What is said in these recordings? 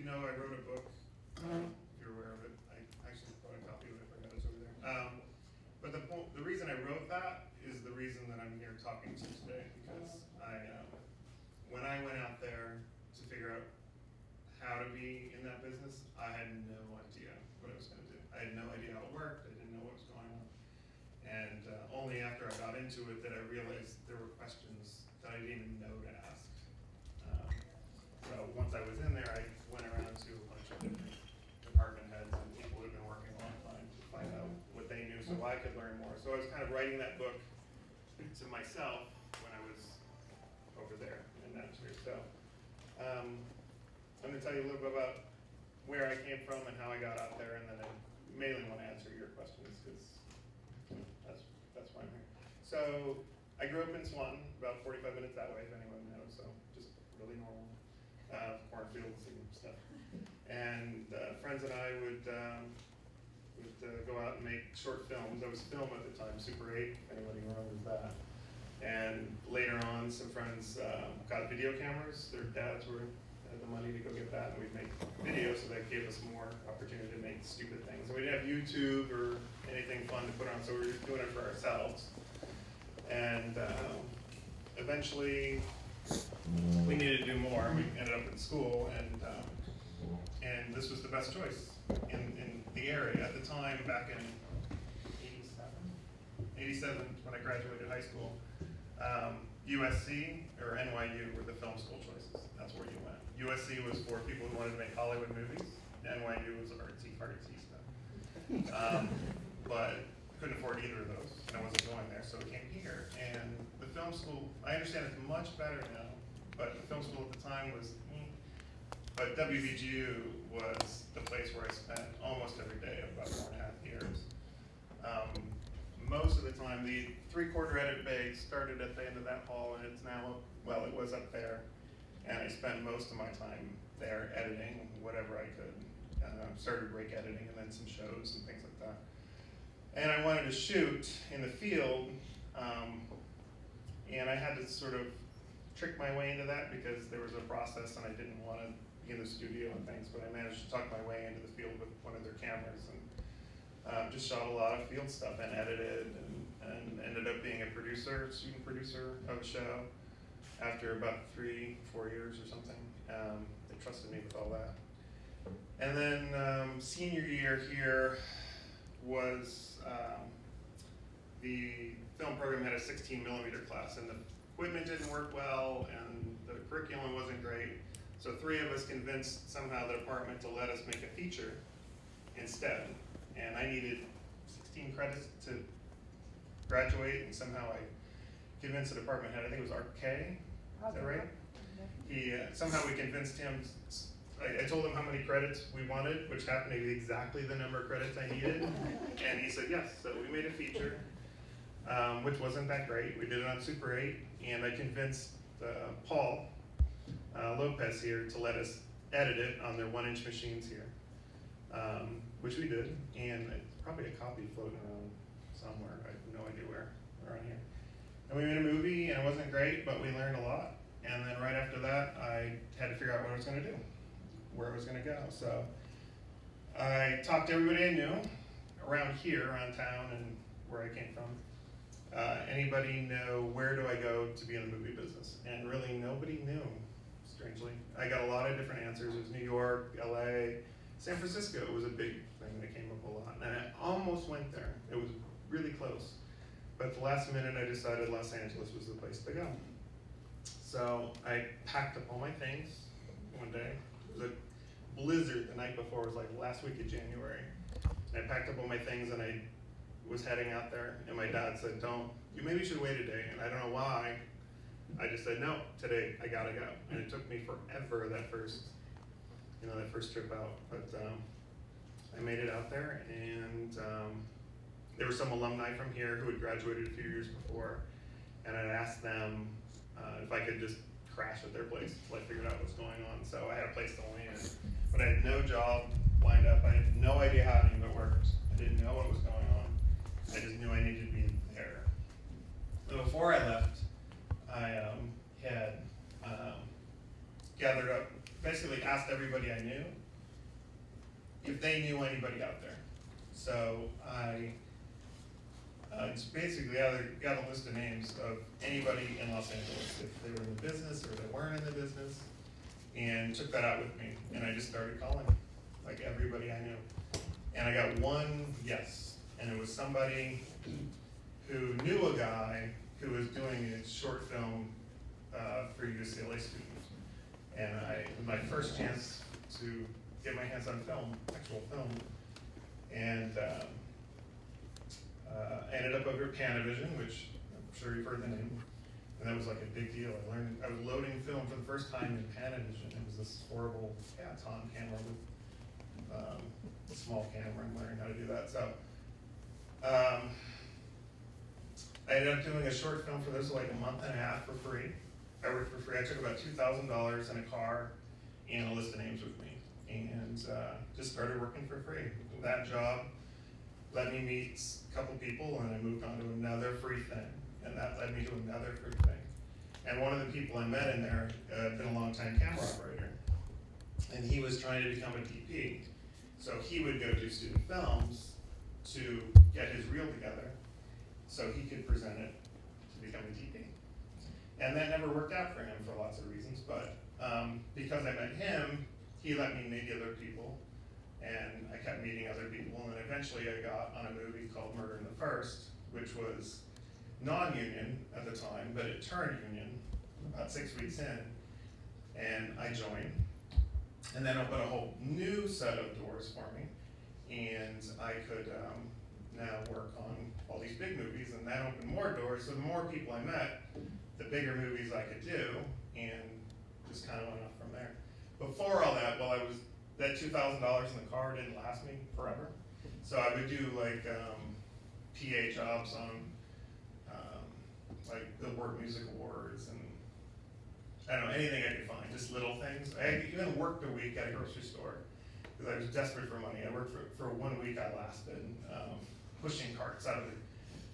know I wrote a book, if you're aware of it. I actually brought a copy of it, I forgot it's over there. But the reason I wrote that is the reason that I'm here talking to you today, because when I went out there to figure out how to be in that business, I had no idea what I was going to do. I had no idea how it worked. I didn't know what was going on. And only after I got into it that I realized there were questions that I didn't even know to ask. So once I was in there, I went around to a bunch of different department heads and people who had been working a long time to find out what they knew so I could learn more. So I was kind of writing that book to myself when I was over there in Dupree. So I'm going to tell you a little bit about where I came from and how I got out there, and then I mainly want to answer your questions because that's why I'm here. So I grew up in Swanton, about 45 minutes that way, if anyone knows. So just really normal cornfields and stuff. And friends and I would go out and make short films. I was film at the time, Super 8, if anybody remembers that. And later on, some friends got video cameras. Their dads had the money to go get that, and we'd make videos, so that gave us more opportunity to make stupid things. And we didn't have YouTube or anything fun to put on, so we were just doing it for ourselves. And eventually, we needed to do more. We ended up in school, and this was the best choice in the area at the time. Back in '87, when I graduated high school, USC or NYU were the film school choices. That's where you went. USC was for people who wanted to make Hollywood movies. NYU was artsy stuff. But couldn't afford either of those, and I wasn't going there, so I came here. And the film school, I understand it's much better now, but the film school at the time was, but WBGU was the place where I spent almost every day, about 4.5 years. Most of the time, the 3/4 edit bay started at the end of that hall, and it's now, well, it was up there. And I spent most of my time there editing whatever I could. Started break editing and then some shows and things like that. And I wanted to shoot in the field, and I had to sort of trick my way into that because there was a process and I didn't want to be in the studio and things, but I managed to talk my way into the field with one of their cameras, and just shot a lot of field stuff and edited, and ended up being a student producer of a show after about 3-4 years or something. They trusted me with all that. And then senior year here was, the film program had a 16mm class, and the equipment didn't work well, and the curriculum wasn't great. So 3 of us convinced somehow the department to let us make a feature instead. And I needed 16 credits to graduate, and somehow I convinced the department head, I think it was Art K, is that right? Somehow we convinced him, I told him how many credits we wanted, which happened to be exactly the number of credits I needed, and he said yes. So we made a feature, which wasn't that great. We did it on Super 8, and I convinced Paul Lopez here to let us edit it on their 1-inch machines here. Which we did, and it's probably a copy floating around somewhere. I have no idea where, around here. And we made a movie, and it wasn't great, but we learned a lot. And then right after that, I had to figure out what I was going to do, where I was going to go. So I talked to everybody I knew around here, around town, and where I came from. Anybody know where do I go to be in the movie business? And really nobody knew, strangely. I got a lot of different answers. It was New York, LA, San Francisco was a big thing that came up a lot, and I almost went there. It was really close. But at the last minute, I decided Los Angeles was the place to go. So I packed up all my things one day. It was a blizzard the night before. It was like last week of January. And I packed up all my things, and I was heading out there, and my dad said, you maybe should wait a day. And I don't know why. I just said, no, today, I gotta go. And it took me forever that first trip out, but I made it out there, and there were some alumni from here who had graduated a few years before, and I'd asked them if I could just crash at their place until I figured out what's going on. So I had a place to land, but I had no job lined up. I had no idea how any of it worked. I didn't know what was going on. I just knew I needed to be there. So before I left, I had gathered up, basically asked everybody I knew if they knew anybody out there. So I just basically got a list of names of anybody in Los Angeles, if they were in the business or they weren't in the business, and took that out with me. And I just started calling, like everybody I knew. And I got one yes, and it was somebody who knew a guy who was doing a short film for UCLA students. And it was my first chance to get my hands on film, actual film. And ended up over at Panavision, which I'm sure you've heard the name. And that was like a big deal. I was loading film for the first time in Panavision. It was this horrible Caton camera with a small camera and learning how to do that. So I ended up doing a short film for this like a month and a half for free. I worked for free. I took about $2,000 in a car and a list of names with me, and just started working for free. That job let me meet a couple people, and I moved on to another free thing, and that led me to another free thing. And one of the people I met in there had been a long-time camera operator, and he was trying to become a DP. So he would go do student films to get his reel together so he could present it to become a DP. And that never worked out for him for lots of reasons, but because I met him, he let me meet other people, and I kept meeting other people, and then eventually I got on a movie called Murder in the First, which was non-union at the time, but it turned union about 6 weeks in, and I joined, and then opened a whole new set of doors for me, and I could now work on all these big movies, and that opened more doors, so the more people I met, the bigger movies I could do, and just kind of went off from there. Before all that, that $2,000 in the car didn't last me forever. So I would do like PA jobs on like Billboard Music Awards, and I don't know, anything I could find, just little things. I even worked a week at a grocery store because I was desperate for money. I worked for 1 week. I lasted pushing carts out of the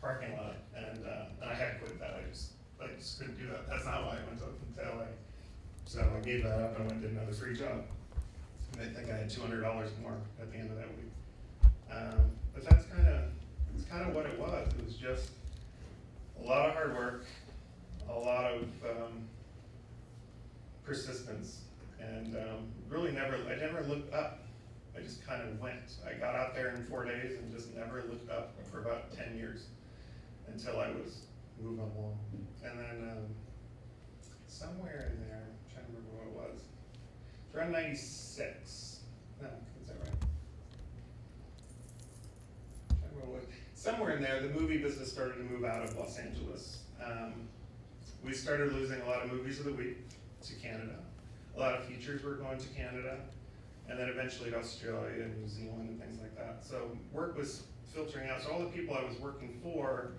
parking lot, and I had to quit that. I just couldn't do that. That's not why I went to LA. So I gave that up and went and did another free job. And I think I had $200 more at the end of that week. But that's kind of what it was. It was just a lot of hard work, a lot of persistence, and really I never looked up. I just kind of went. I got out there in 4 days and just never looked up for about 10 years until I was moving along. And then somewhere in there, I'm trying to remember what it was. It's around 96. No, is that right? I'm trying to remember what. Somewhere in there, the movie business started to move out of Los Angeles. We started losing a lot of movies of the week to Canada. A lot of features were going to Canada, and then eventually to Australia and New Zealand and things like that. So work was filtering out. So all the people I was working for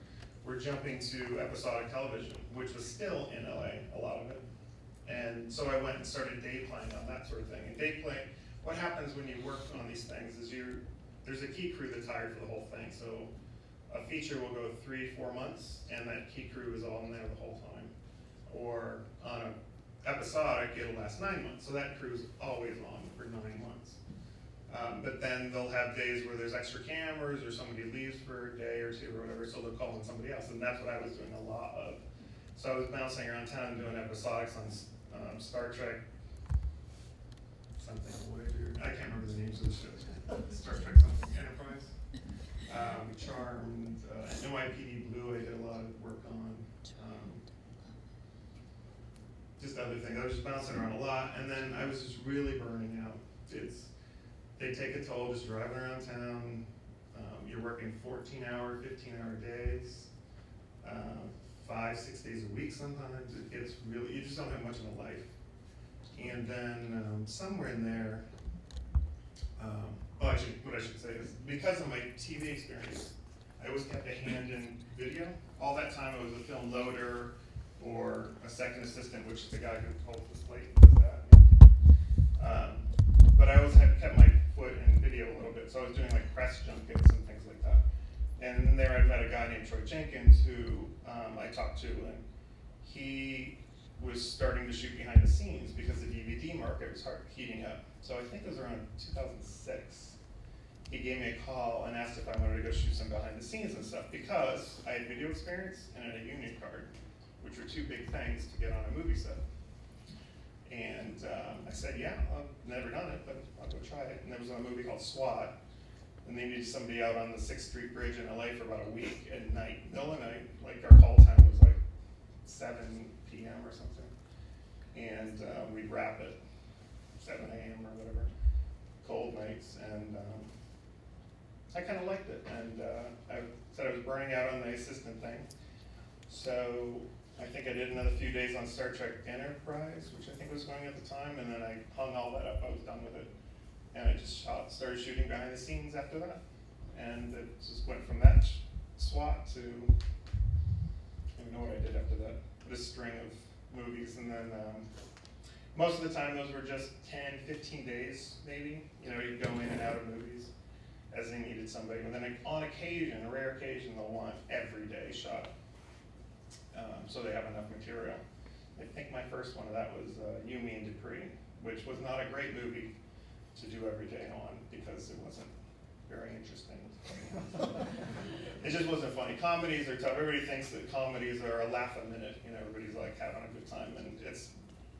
were jumping to episodic television, which was still in LA, a lot of it. And so I went and started day playing on that sort of thing. And day playing, what happens when you work on these things is there's a key crew that's hired for the whole thing. So a feature will go 3-4 months, and that key crew is all in there the whole time. Or on an episodic, it'll last 9 months. So that crew's always on for 9 months. But then they'll have days where there's extra cameras or somebody leaves for a day or two or whatever, so they'll call in somebody else. And that's what I was doing a lot of. So I was bouncing around town doing episodics on Star Trek, something Voyager. I can't remember the names of the shows. Star Trek something, Enterprise, Charmed, NYPD Blue I did a lot of work on. Just other things. I was just bouncing around a lot, and then I was just really burning out. They take a toll just driving around town. You're working 14-hour, 15-hour days, 5-6 days a week sometimes. It gets really, you just don't have much of a life. And then somewhere in there, what I should say is, because of my TV experience, I always kept a hand in video. All that time I was a film loader or a second assistant, which is the guy who holds the slate and does that. But I always kept my foot in video a little bit, so I was doing like press junkets and things like that. And there I met a guy named Troy Jenkins who I talked to, and he was starting to shoot behind the scenes because the DVD market was heating up. So I think it was around 2006. he gave me a call and asked if I wanted to go shoot some behind the scenes and stuff, because I had video experience and a union card, which were two big things to get on a movie set. And I said, yeah, I've never done it, but I'll go try it. And there was a movie called SWAT, and they needed somebody out on the 6th Street Bridge in LA for about a week at night, middle of the night. Like our call time was like 7 p.m. or something. And we'd wrap at 7 a.m. or whatever, cold nights. And I kind of liked it. And I said I was burning out on the assistant thing. So I think I did another few days on Star Trek Enterprise, which I think was going at the time, and then I hung all that up. I was done with it. And I just started shooting behind the scenes after that. And it just went from that SWAT to, I don't know what I did after that, this string of movies. And then most of the time those were just 10, 15 days maybe. You know, you'd go in and out of movies as they needed somebody. And then on occasion, a rare occasion, they'll want every day shot. So they have enough material. I think my first one of that was You, Me, and Dupree, which was not a great movie to do every day on because it wasn't very interesting. It just wasn't funny. Comedies are tough. Everybody thinks that comedies are a laugh a minute. You know, everybody's like having a good time, and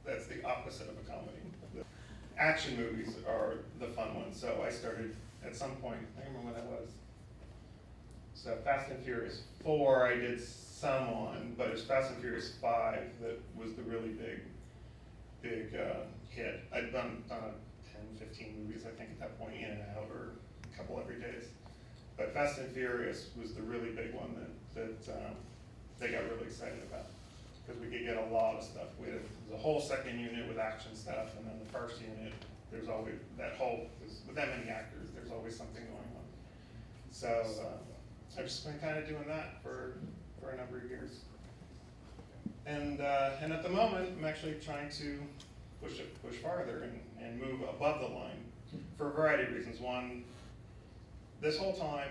that's the opposite of a comedy. The action movies are the fun ones. So I started at some point, I don't remember when that was. So Fast and Furious 4 I did some on, but it was Fast and Furious 5 that was the really big hit. I'd done 10, 15 movies, I think, at that point, in and out, or a couple every days. But Fast and Furious was the really big one that they got really excited about, because we could get a lot of stuff. There's a whole second unit with action stuff, and then the first unit, there's always with that many actors, there's always something going on. So I've just been kind of doing that for a number of years. And at the moment, I'm actually trying to push farther and move above the line for a variety of reasons. One, this whole time,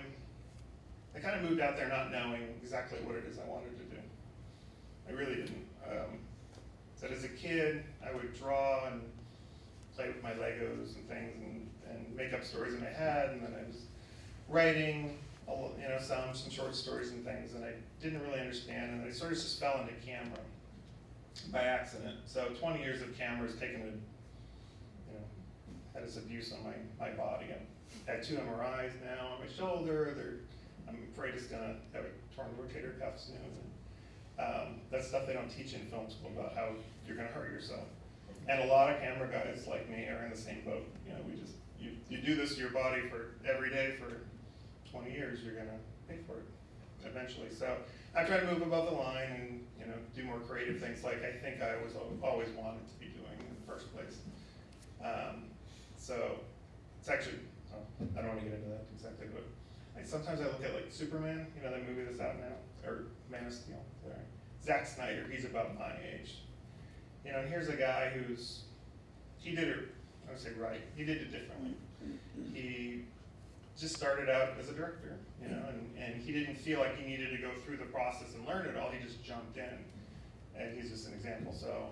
I kind of moved out there not knowing exactly what it is I wanted to do. I really didn't. So as a kid, I would draw and play with my Legos and things and make up stories in my head, and then I was writing, you know, some short stories and things, and I didn't really understand, and I sort of just fell into camera by accident. So 20 years of camera has taken had its abuse on my body. I had 2 MRIs now on my shoulder. I'm afraid it's gonna have a torn rotator cuff soon. That's stuff they don't teach in film school about how you're gonna hurt yourself. And a lot of camera guys like me are in the same boat. You know, you do this to your body for every day for 20 years, you're gonna pay for it eventually. So I try to move above the line and, you know, do more creative things like I think I was always wanted to be doing in the first place. So it's actually, I don't want to get into that exactly, but sometimes I look at like Superman, you know, that movie that's out now, or Man of Steel, sorry. Zack Snyder, he's about my age. You know, and here's a guy he did it, I would say right, he did it differently. He just started out as a director, you know, and he didn't feel like he needed to go through the process and learn it all, he just jumped in. And he's just an example, so,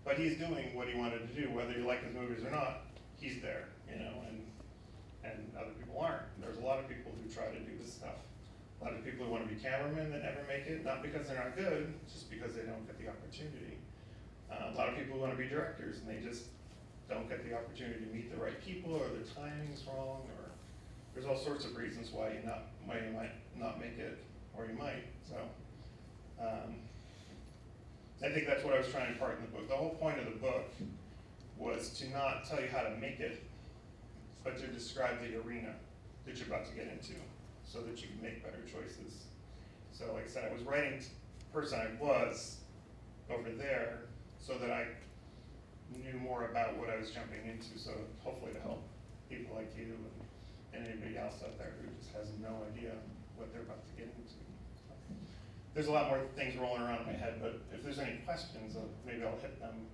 but he's doing what he wanted to do, whether you like his movies or not, he's there, you know, and other people aren't. There's a lot of people who try to do this stuff. A lot of people who want to be cameramen that never make it, not because they're not good, just because they don't get the opportunity. A lot of people who want to be directors, and they just don't get the opportunity to meet the right people, or their timing's wrong, or there's all sorts of reasons why you might not make it, or you might. So I think that's what I was trying to impart in the book. The whole point of the book was to not tell you how to make it, but to describe the arena that you're about to get into so that you can make better choices. So like I said, I was writing the person I was over there so that I knew more about what I was jumping into, so hopefully to help people like you and anybody else out there who just has no idea what they're about to get into. There's a lot more things rolling around in my head, but if there's any questions, maybe I'll hit them,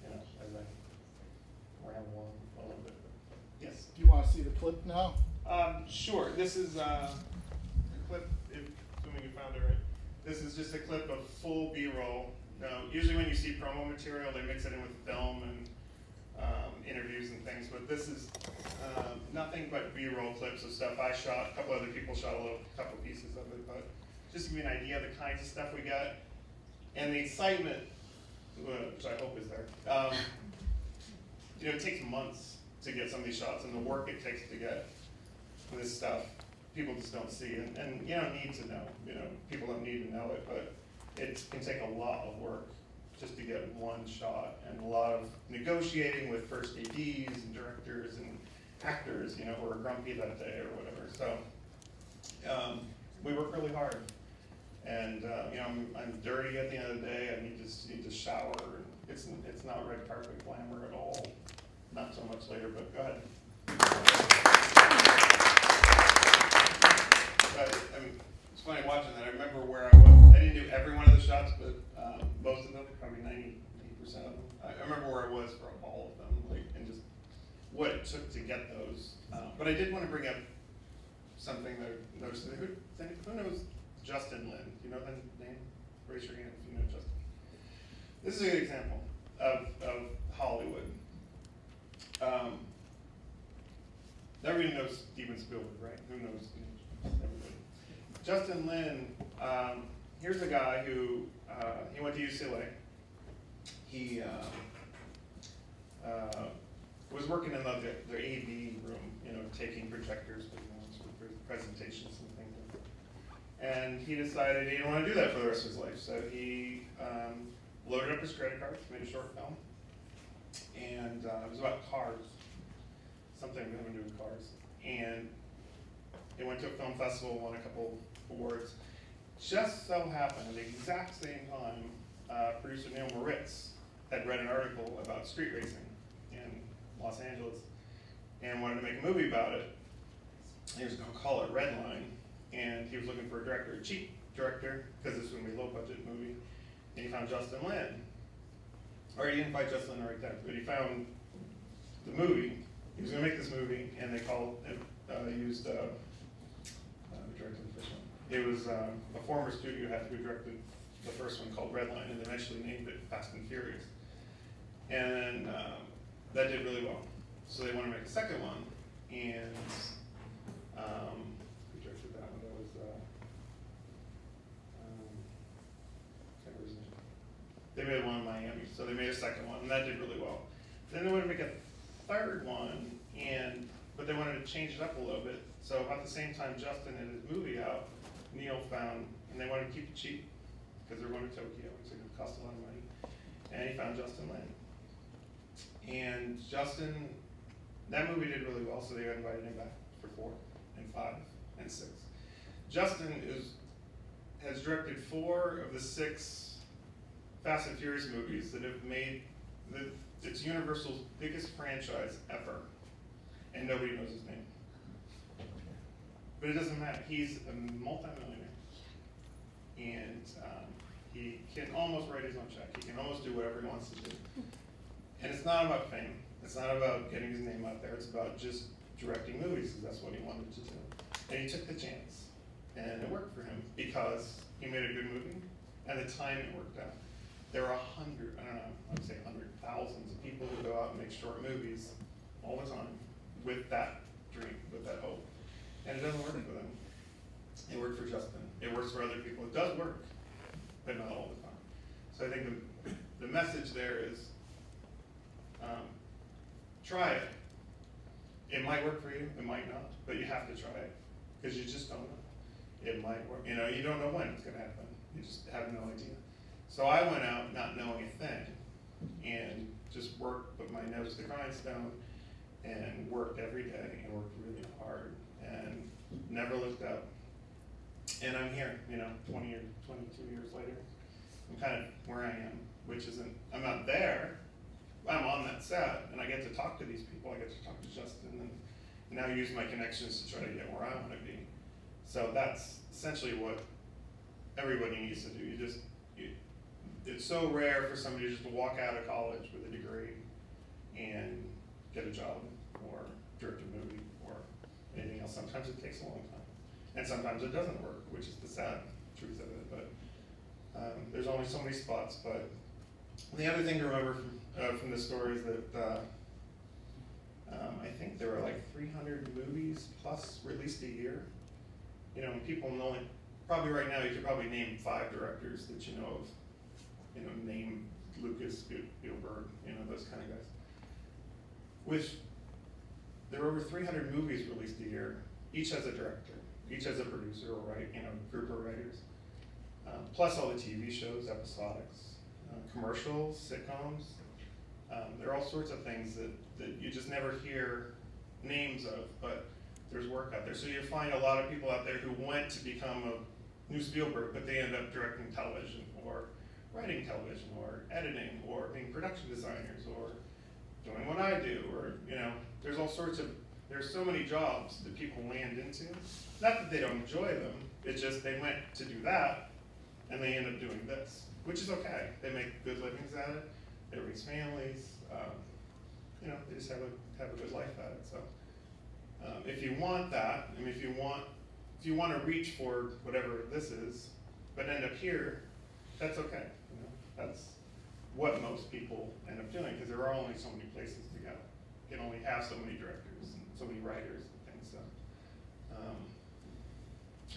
you know, as I ramble on a little bit. Yes? Do you want to see the clip now? Sure. This is a clip, assuming you found it right. This is just a clip of full B-roll. Now, usually when you see promo material, they mix it in with film and interviews and things, but this is nothing but B-roll clips of stuff I shot. A couple other people shot a couple pieces of it, but just to give you an idea of the kinds of stuff we got and the excitement, which I hope is there. You know, it takes months to get some of these shots, and the work it takes to get this stuff, people just don't see, and you don't need to know. You know, people don't need to know it, but it can take a lot of work just to get one shot, and a lot of negotiating with first ADs and directors and actors, you know, who are grumpy that day or whatever. So we work really hard, and you know, I'm dirty at the end of the day. I need to shower. It's not red carpet glamour at all. Not so much later, but go ahead. But it's funny watching that. I remember where I was. I didn't do every one of the shots, but most of them, probably 90% of them. I remember where I was for all of them, like, and just what it took to get those. But I did want to bring up something that I noticed. Who knows Justin Lin? Do you know that name? Raise your hand if you know Justin. This is a good example of Hollywood. Everybody knows Steven Spielberg, right? Who knows everybody? Justin Lin, here's a guy who, he went to UCLA. He was working in the AV room, you know, taking projectors for presentations and things. And he decided he didn't want to do that for the rest of his life. So he loaded up his credit cards, made a short film. And it was about cars, something having to do with cars. And it went to a film festival, won a couple awards. Just so happened, at the exact same time, producer Neil Moritz had read an article about street racing in Los Angeles and wanted to make a movie about it. He was going to call it Redline, and he was looking for a director, a cheap director, because this was going to be a low-budget movie. And he found Justin Lin. Or he didn't find Justin Lin right there, but he found the movie. He was going to make this movie, and they used the director of the first one. It was a former studio head who directed the first one called Redline, and eventually named it Fast and Furious. And that did really well. So they wanted to make a second one, and who directed that one? That was can't remember his name. They made one in Miami, so they made a second one, and that did really well. Then they wanted to make a third one, but they wanted to change it up a little bit. So about the same time Justin had his movie out, Neil found, and they wanted to keep it cheap because they're going to Tokyo, so it would cost a lot of money. And he found Justin Lin. And Justin, that movie did really well, so they invited him back for 4 and 5 and 6. Justin has directed 4 of the 6 Fast and Furious movies that have made it's Universal's biggest franchise ever, and nobody knows his name. But it doesn't matter. He's a multimillionaire, and he can almost write his own check. He can almost do whatever he wants to do. And it's not about fame. It's not about getting his name out there. It's about just directing movies, because that's what he wanted to do. And he took the chance, and it worked for him because he made a good movie, and the timing worked out. There are I would say thousands of people who go out and make short movies all the time with that dream, with that hope. And it doesn't work for them. It worked for Justin. It works for other people. It does work, but not all the time. So I think the message there is try it. It might work for you, it might not, but you have to try it because you just don't know. It might work. You know, you don't know when it's going to happen. You just have no idea. So I went out not knowing a thing and just worked, put my nose to the grindstone, and worked every day and worked really hard and never looked up. And I'm here, you know, 22 years later. I'm kind of where I am, which isn't, I'm not there. I'm on that set, and I get to talk to these people. I get to talk to Justin, and now use my connections to try to get where I want to be. So that's essentially what everybody needs to do. It's so rare for somebody just to walk out of college with a degree and get a job or direct a movie or anything else. Sometimes it takes a long time, and sometimes it doesn't work, which is the sad truth of it. But there's only so many spots. But the other thing to remember from this story is that I think there were like 3 300 movies plus released a year. You know, people know, probably right now you could probably name 5 directors that you know of. You know, name Lucas, Spielberg, you know, those kind of guys. Which, there are over 300 movies released a year. Each has a director, each has a producer or group of writers. Plus all the TV shows, episodics, commercials, sitcoms. There are all sorts of things that you just never hear names of, but there's work out there. So you find a lot of people out there who went to become a new Spielberg, but they end up directing television or writing television or editing or being production designers or doing what I do, or, you know, there's all sorts of, there's so many jobs that people land into. Not that they don't enjoy them, it's just they went to do that and they end up doing this, which is okay. They make good livings at it, they raise families, you know, they just have a good life at it. So if you want that, I mean, if you want to reach for whatever this is, but end up here, that's okay. You know, that's what most people end up doing, because there are only so many places to go. You can only have so many directors and so many writers and things. So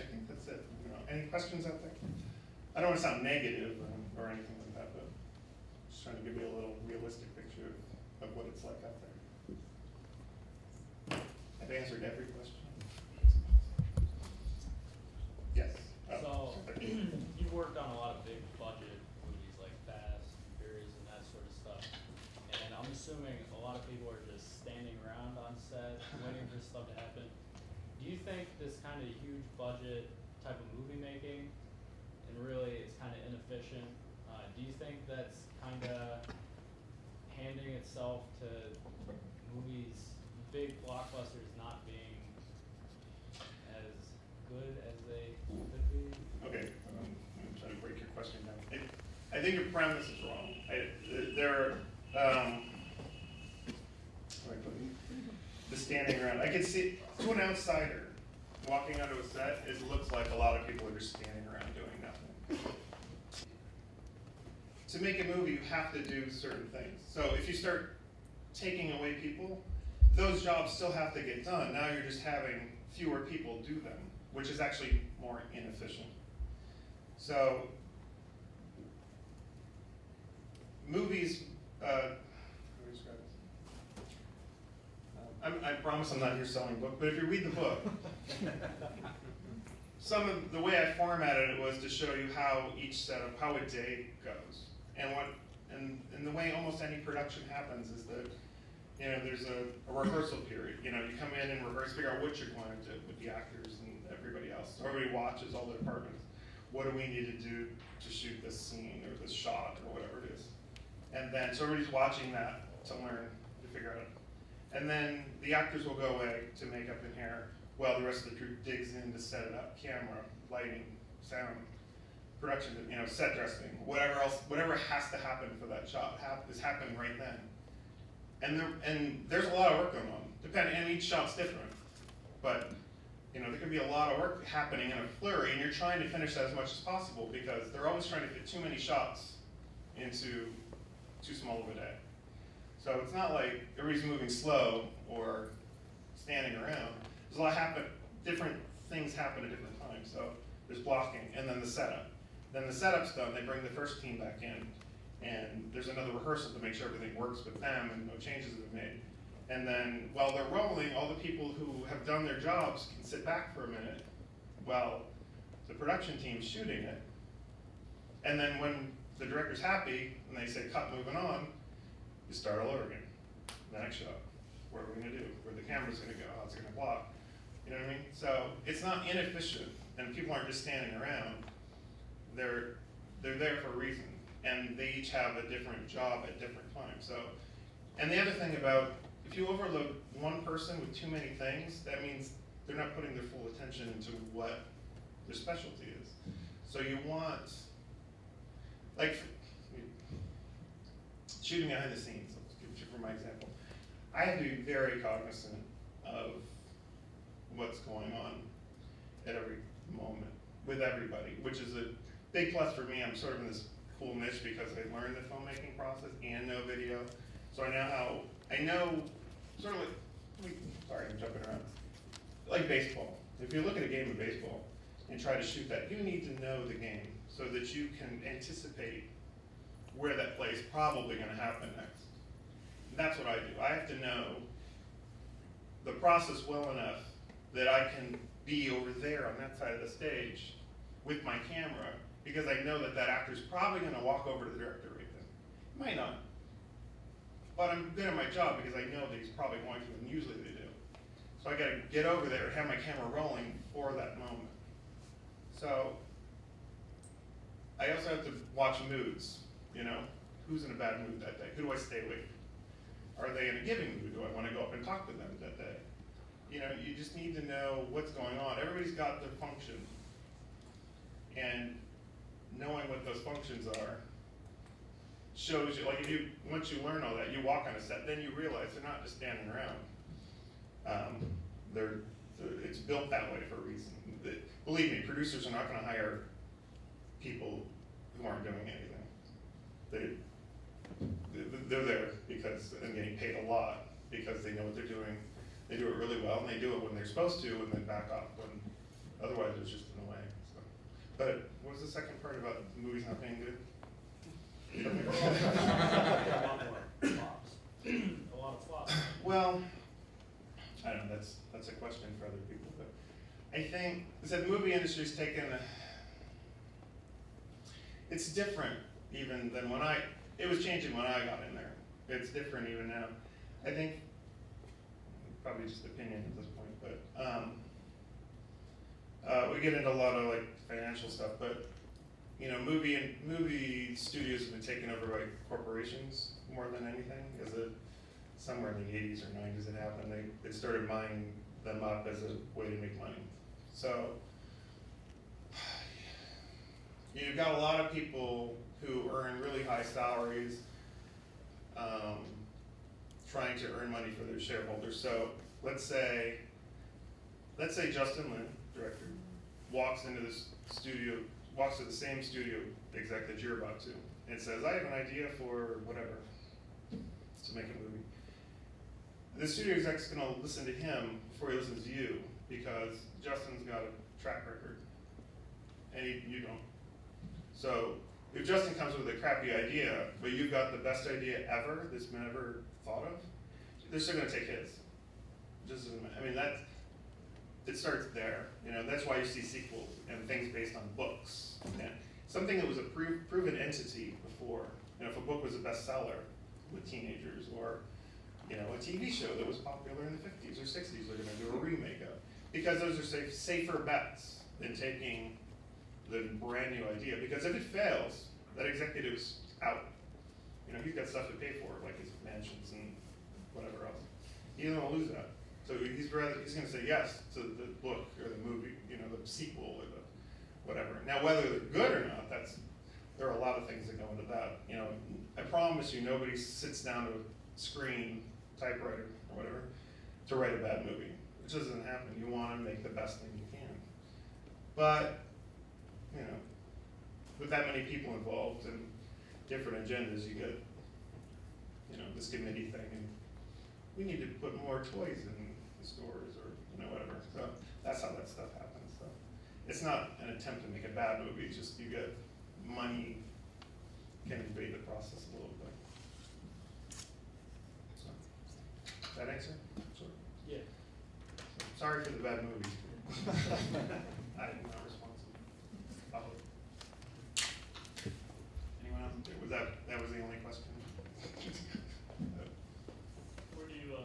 I think that's it. You know, any questions out there? I don't want to sound negative or anything like that, but just trying to give you a little realistic picture of what it's like out there. I've answered every question. Yes. So you've worked on a lot of big budget movies like Fast, Furious, and that sort of stuff. And I'm assuming a lot of people are just standing around on set waiting for stuff to happen. Do you think this kind of huge budget type of movie making, and really it's kind of inefficient, do you think that's kind of handing itself to movies, big blockbusters not being as good as they could be? Okay, I'm trying to break your question down. I think your premise is wrong. The standing around. I can see, to an outsider, walking onto a set, it looks like a lot of people are just standing around doing nothing. To make a movie, you have to do certain things. So if you start taking away people, those jobs still have to get done. Now you're just having fewer people do them, which is actually more inefficient. So movies, how do I describe this? I promise I'm not here selling books, but if you read the book, some of the way I formatted it was to show you how each setup, how a day goes. And the way almost any production happens is that, you know, there's a rehearsal period. You know, you come in and rehearse, figure out what you're going to do with the actors and everybody else. So everybody watches all the departments. What do we need to do to shoot this scene or this shot or whatever it is? And then, so everybody's watching that to learn, to figure out. And then the actors will go away to makeup and hair while the rest of the crew digs in to set it up, camera, lighting, sound, production, you know, set dressing, whatever else, whatever has to happen for that shot is happening right then. And there's a lot of work going on, and each shot's different. But, you know, there can be a lot of work happening in a flurry, and you're trying to finish that as much as possible because they're always trying to fit too many shots into too small of a day. So it's not like everybody's moving slow or standing around. There's a lot different things happen at different times. So there's blocking, and then the setup. Then the setup's done, they bring the first team back in, and there's another rehearsal to make sure everything works with them and no changes have been made. And then while they're rolling, all the people who have done their jobs can sit back for a minute while the production team's shooting it. And then when the director's happy and they say, cut, moving on, you start all over again. The next shot. What are we gonna do? Where the camera's gonna go? How's it gonna block? You know what I mean? So it's not inefficient, and people aren't just standing around. They're there for a reason, and they each have a different job at different times. So, and the other thing about, if you overload one person with too many things, that means they're not putting their full attention into what their specialty is. So you want, like, shooting behind the scenes, let's give you for my example. I have to be very cognizant of what's going on at every moment with everybody, which is a big plus for me. I'm sort of in this cool niche because I learned the filmmaking process and know video. So I know sort of like, sorry I'm jumping like baseball. If you look at a game of baseball and try to shoot that, you need to know the game so that you can anticipate where that play is probably going to happen next. And that's what I do. I have to know the process well enough that I can be over there on that side of the stage with my camera, because I know that that actor's probably going to walk over to the director right then. Might not. But I'm good at my job because I know that he's probably going to, and usually they do. So I got to get over there and have my camera rolling for that moment. So I also have to watch moods, you know? Who's in a bad mood that day? Who do I stay away from? Are they in a giving mood? Do I want to go up and talk to them that day? You know, you just need to know what's going on. Everybody's got their function. And knowing what those functions are shows you, like, if you, once you learn all that, you walk on a set, then you realize they're not just standing around. It's built that way for a reason. Believe me, producers are not going to hire people who aren't doing anything. They're there because they're getting paid a lot because they know what they're doing. They do it really well, and they do it when they're supposed to, and then back off when otherwise it's just in the way. So. But what was the second part about the movies not being good? A lot of flops. Well, I don't know. That's a question for other people, but I think the movie industry's taken. It's different even than when it was changing when I got in there. It's different even now. I think, probably just opinion at this point, but we get into a lot of like financial stuff, but you know, movie studios have been taken over by corporations more than anything. Somewhere in the 80s or 90s it happened. They started mining them up as a way to make money. So you've got a lot of people who earn really high salaries, trying to earn money for their shareholders. So let's say Justin Lin, director, walks into this studio, walks to the same studio exec that you're about to, and says, I have an idea for whatever, to make a movie. The studio exec's gonna listen to him before he listens to you, because Justin's got a track record, and you don't. So if Justin comes with a crappy idea, but you've got the best idea ever that's been ever thought of, they're still gonna take his. I mean, it starts there. You know, that's why you see sequels and things based on books. And something that was a proven entity before. You know, if a book was a bestseller with teenagers, or you know, a TV show that was popular in the 50s or 60s, they're gonna do a remake of. Because those are safer bets than taking the brand new idea. Because if it fails, that executive's out. You know, he's got stuff to pay for, like his mansions and whatever else. He doesn't want to lose that. So he's gonna say yes to the book or the movie, you know, the sequel or the whatever. Now, whether they're good or not, there are a lot of things that go into that. You know, I promise you, nobody sits down to a screen, typewriter or whatever, to write a bad movie. It just doesn't happen. You want to make the best thing you can. But, you know, with that many people involved and different agendas, you get, you know, this committee thing, and we need to put more toys in the stores, or you know, whatever. So that's how that stuff happens. So it's not an attempt to make a bad movie. It's just you get money can invade the process a little bit. So that answer? Sure. Yeah. So, sorry for the bad movies. I'm not responsible. Anyone else? That was the only question. Where do you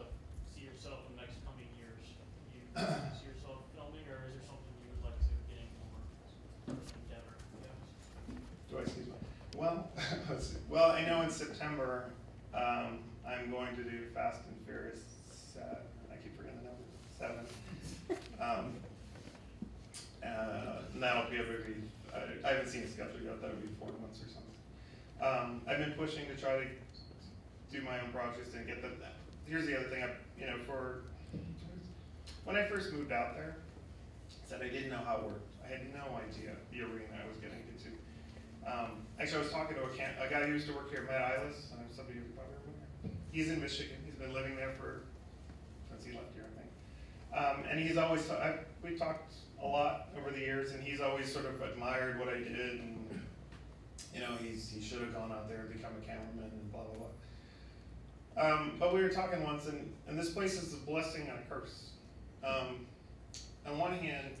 see yourself in the next coming years? Do you see yourself filming, or is there something you would like to get into more endeavor? Do I see my? Well, let's see. Well, I know in September I'm going to do Fast and Furious 7. I keep forgetting the number. 7. And that'll be I haven't seen the schedule yet. That'll be 4 months or something. I've been pushing to try to do my own projects and get them. Here's the other thing. When I first moved out there, I said I didn't know how it worked. I had no idea the arena I was getting into. Actually, I was talking to a guy who used to work here, Matt Eilis. Somebody who's probably remember. He's in Michigan. He's been living there since he left here, I think. And he's always, we talked a lot over the years, and he's always sort of admired what I did, and, you know, he should have gone out there and become a cameraman and blah, blah, blah. But we were talking once, and this place is a blessing and a curse. On one hand,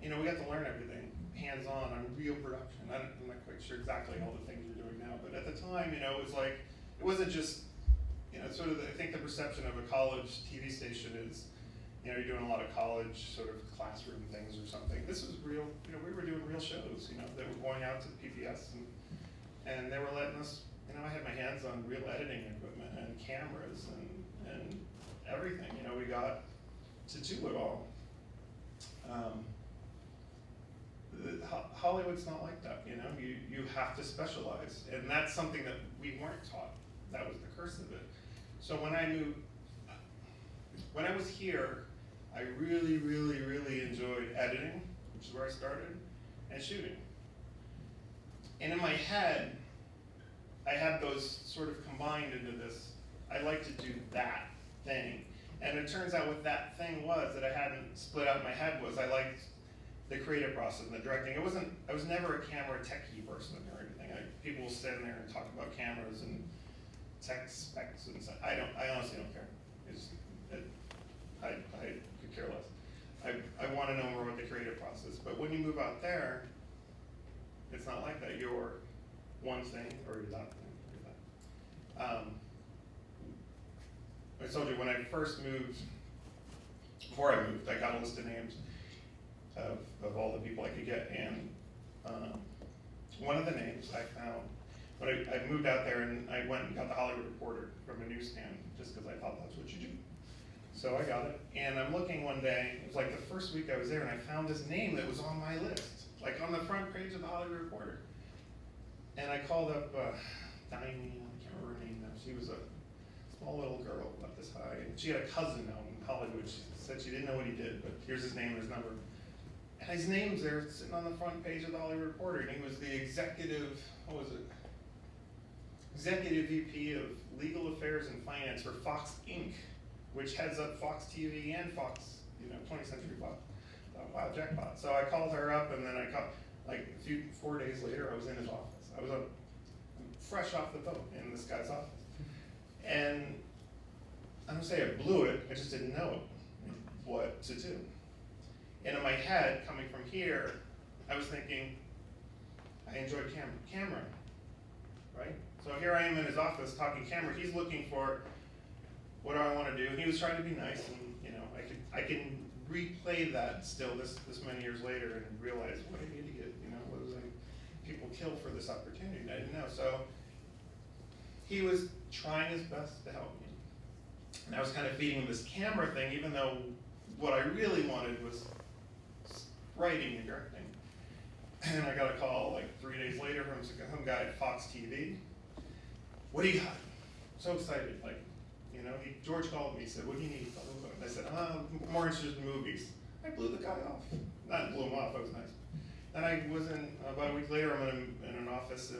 you know, we got to learn everything hands-on on real production. I'm not quite sure exactly all the things you're doing now, but at the time, you know, it was like, it wasn't just, you know, sort of, I think the perception of a college TV station is, you know, you're doing a lot of college sort of classroom things or something. This was real, you know, we were doing real shows, you know, that were going out to the PBS, and they were letting us, you know, I had my hands on real editing equipment and cameras and everything, you know, we got to do it all. Hollywood's not like that, you know, you have to specialize, and that's something that we weren't taught. That was the curse of it. So when I was here, I really, really, really enjoyed editing, which is where I started, and shooting. And in my head, I had those sort of combined into this, I like to do that thing. And it turns out what that thing was that I hadn't split out in my head was I liked the creative process and the directing. I was never a camera techie person or anything. People will stand there and talk about cameras and tech specs and stuff. I honestly don't care. I could care less. I want to know more about the creative process. But when you move out there, it's not like that. You're one thing or you're that thing or that. I told you when I first moved, before I moved, I got a list of names of all the people I could get, and one of the names I found, when I moved out there and I went and got the Hollywood Reporter from a newsstand, just because I thought that's what you do. So I got it, and I'm looking one day, it was like the first week I was there, and I found this name that was on my list, like on the front page of the Hollywood Reporter. And I called up Diney, I can't remember her name now, she was a small little girl about this high, and she had a cousin out in Hollywood. She said she didn't know what he did, but here's his name and his number. And his name's there sitting on the front page of the Hollywood Reporter, and he was the executive, what was it? Executive VP of Legal Affairs and Finance for Fox Inc., which heads up Fox TV and Fox, 20th Century Fox. Wow, jackpot. So I called her up, and then I called, like 4 days later, I was in his office. I was fresh off the boat in this guy's office. And I don't say I blew it, I just didn't know what to do. And in my head, coming from here, I was thinking, I enjoy camera, right? So here I am in his office talking camera. He's looking for what do I want to do. And he was trying to be nice, and I can replay that still this many years later and realize what an idiot, what was I? People kill for this opportunity. I didn't know. So he was trying his best to help me. And I was kind of feeding him this camera thing, even though what I really wanted was writing and directing. And I got a call like 3 days later from some guy at Fox TV. What do you got? So excited, George called me, he said, what do you need? I said, I'm more interested in movies. I blew the guy off. Not blew him off, that was nice. Then I was about a week later, I'm in an office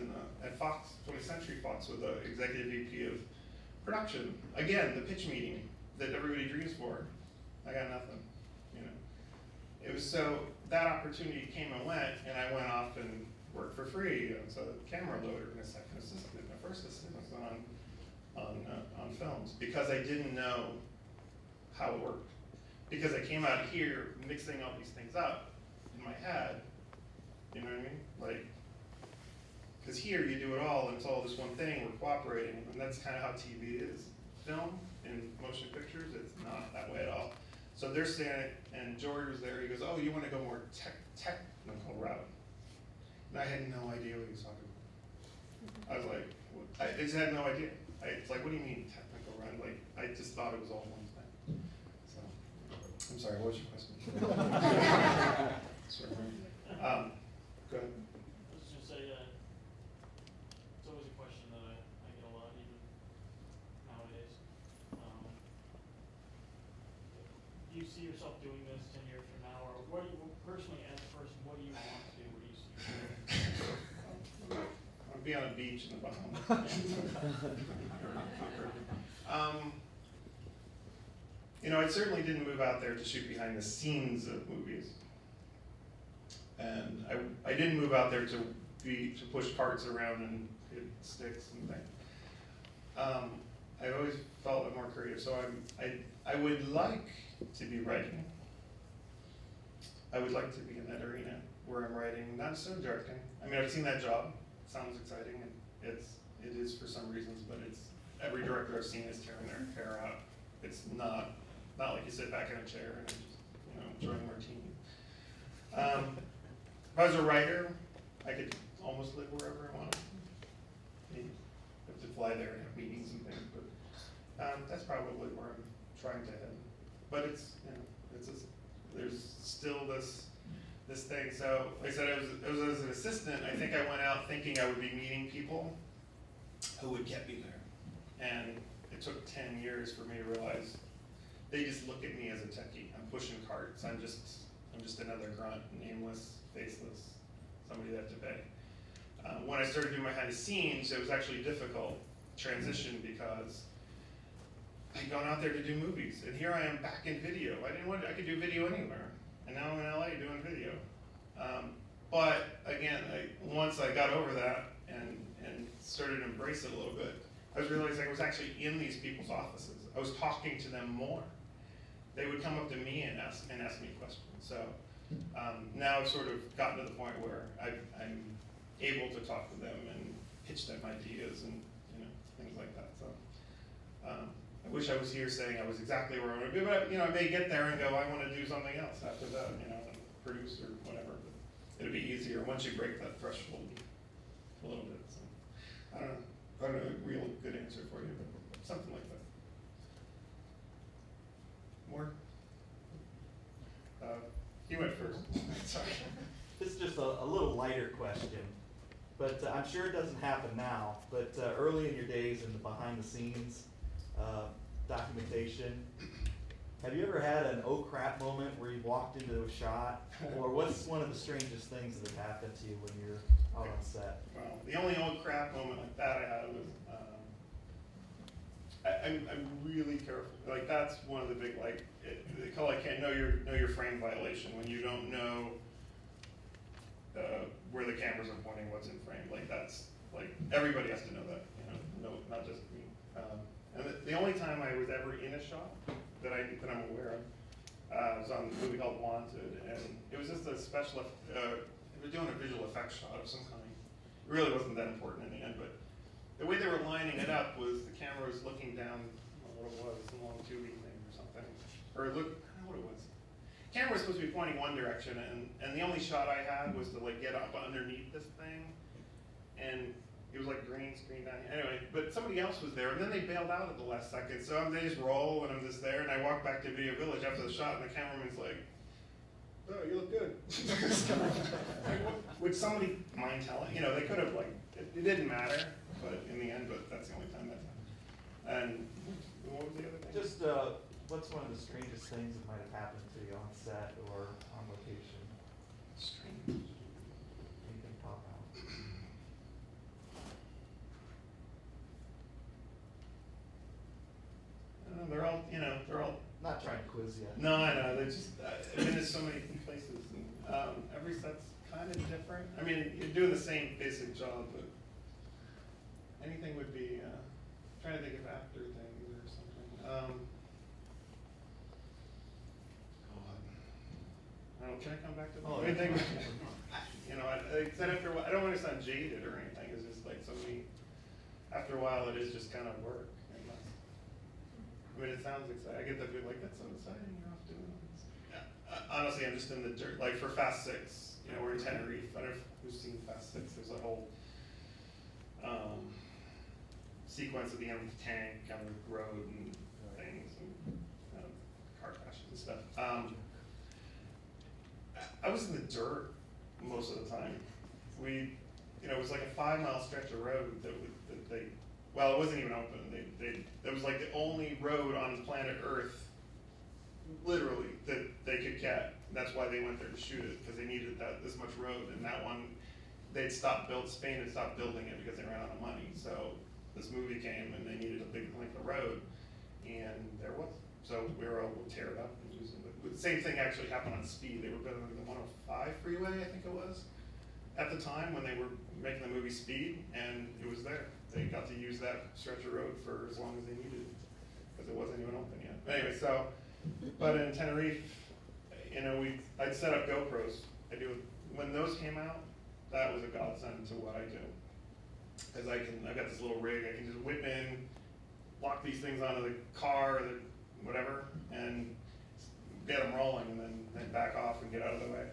at Fox, 20th Century Fox, with the executive VP of production. Again, the pitch meeting that everybody dreams for. I got nothing, It was so, that opportunity came and went, and I went off and worked for free as a camera loader and a second assistant. My first assistant was on films, because I didn't know how it worked. Because I came out here mixing all these things up in my head, you know what I mean? Because here you do it all, and it's all this one thing, we're cooperating, and that's kind of how TV is. Film and motion pictures, it's not that way at all. So they're standing, and George was there, he goes, oh, you want to go more technical route? And I had no idea what he was talking about. I was like, I just had no idea. It's like, what do you mean technical route? I just thought it was all one thing. So, I'm sorry, what was your question? Sorry. Go ahead. I was just gonna say, it's always a question that I get a lot, even nowadays. Do you see yourself doing this 10 years from now, or what do you, personally as a person, what do you want to do? What do you see yourself doing? I'll be on a beach in the Bahamas. you know, I certainly didn't move out there to shoot behind the scenes of movies. And I didn't move out there to push carts around and hit sticks and things. I always felt more creative, so I would like to be writing. I would like to be in that arena where I'm writing, not so directing. I mean, I've seen that job, it sounds exciting, and it is for some reasons, but it's, every director I've seen is tearing their hair out. It's not like you sit back in a chair and just, you know, enjoying a martini. If I was a writer, I could almost live wherever I wanted. I have to fly there and have meetings and things, but that's probably where I'm trying to head. But it's, you know, it's just, there's still this thing. So like I said, I was as an assistant. I think I went out thinking I would be meeting people who would get me there, and it took 10 years for me to realize they just look at me as a techie. I'm pushing carts. I'm just another grunt, nameless, faceless, somebody they have to pay. When I started doing my behind the scenes, it was actually a difficult transition because I'd gone out there to do movies, and here I am back in video. I could do video anywhere, and now I'm in LA doing video. But again, once I got over that and started to embrace it a little bit, I was realizing I was actually in these people's offices. I was talking to them more. They would come up to me and ask me questions. So now I've sort of gotten to the point where I'm able to talk to them and pitch them ideas and, you know, things like that. So I wish I was here saying I was exactly where I want to be, but, you know, I may get there and go, I want to do something else after that, you know, and produce or whatever. But it'll be easier once you break that threshold a little bit. So I don't know a real good answer for you, but something like that. More? You went first. Sorry. This is just a little lighter question, but I'm sure it doesn't happen now, but early in your days in the behind the scenes documentation, have you ever had an oh crap moment where you walked into a shot? Or what's one of the strangest things that have happened to you when you're out on set? Well, the only oh crap moment like that I had was, I'm really careful. Like, that's one of the big, like, they call it know your frame violation, when you don't know where the cameras are pointing, what's in frame. Like, that's, like, everybody has to know that, you know, no, not just me. And the only time I was ever in a shot that I'm aware of was on a movie called Wanted, and it was just a special, they were doing a visual effects shot of some kind. It really wasn't that important in the end, but the way they were lining it up was the camera was looking down, I don't know what it was, some long tubing thing or something. Or look, I don't know what it was. Camera was supposed to be pointing one direction, and the only shot I had was to like get up underneath this thing, and it was like green screen down here. Anyway, but somebody else was there, and then they bailed out at the last second. So they just roll, and I'm just there, and I walk back to Video Village after the shot, and the cameraman's like, "Oh, you look good." Would somebody mind telling? You know, they could have, like, it didn't matter, but in the end, but that's the only time that happened. And what was the other thing? Just what's one of the strangest things that might have happened to you on set or on location? Strange. Anything pop out? They're all, you know, Not trying to quiz you. no, I know, they're just, I've been to so many places, and every set's kind of different. I mean, you're doing the same basic job, but anything would be, trying to think of actor things or something. God. I don't know, can I come back to that? Oh, Anything, yeah. you know, I said after a while, I don't want to sound jaded or anything, it's just like so many, after a while, it is just kind of work. I mean, it sounds exciting. I get that feeling like, that's so exciting, you're off doing this. Honestly, I'm just in the dirt. Like for Fast 6, you know, we're in Tenerife. I don't know who's seen Fast 6. There's a whole sequence at the end of the tank on the road and things and car crashes and stuff. I was in the dirt most of the time. You know, it was like a 5-mile stretch of road that they, well, it wasn't even open. That was like the only road on planet Earth, literally, that they could get. That's why they went there to shoot it, because they needed this much road. And that one, Spain had stopped building it because they ran out of money. So this movie came and they needed a big length of road, and there was. so we were able to tear it up and use it. But the same thing actually happened on Speed. They were building the 105 freeway, I think it was, at the time when they were making the movie Speed, and it was there. They got to use that stretch of road for as long as they needed, because it wasn't even open yet. Anyway, so, but in Tenerife, you know, I'd set up GoPros. When those came out, that was a godsend to what I do. Because I've got this little rig, I can just whip in, lock these things onto the car, or the whatever, and get them rolling, and then back off and get out of the way.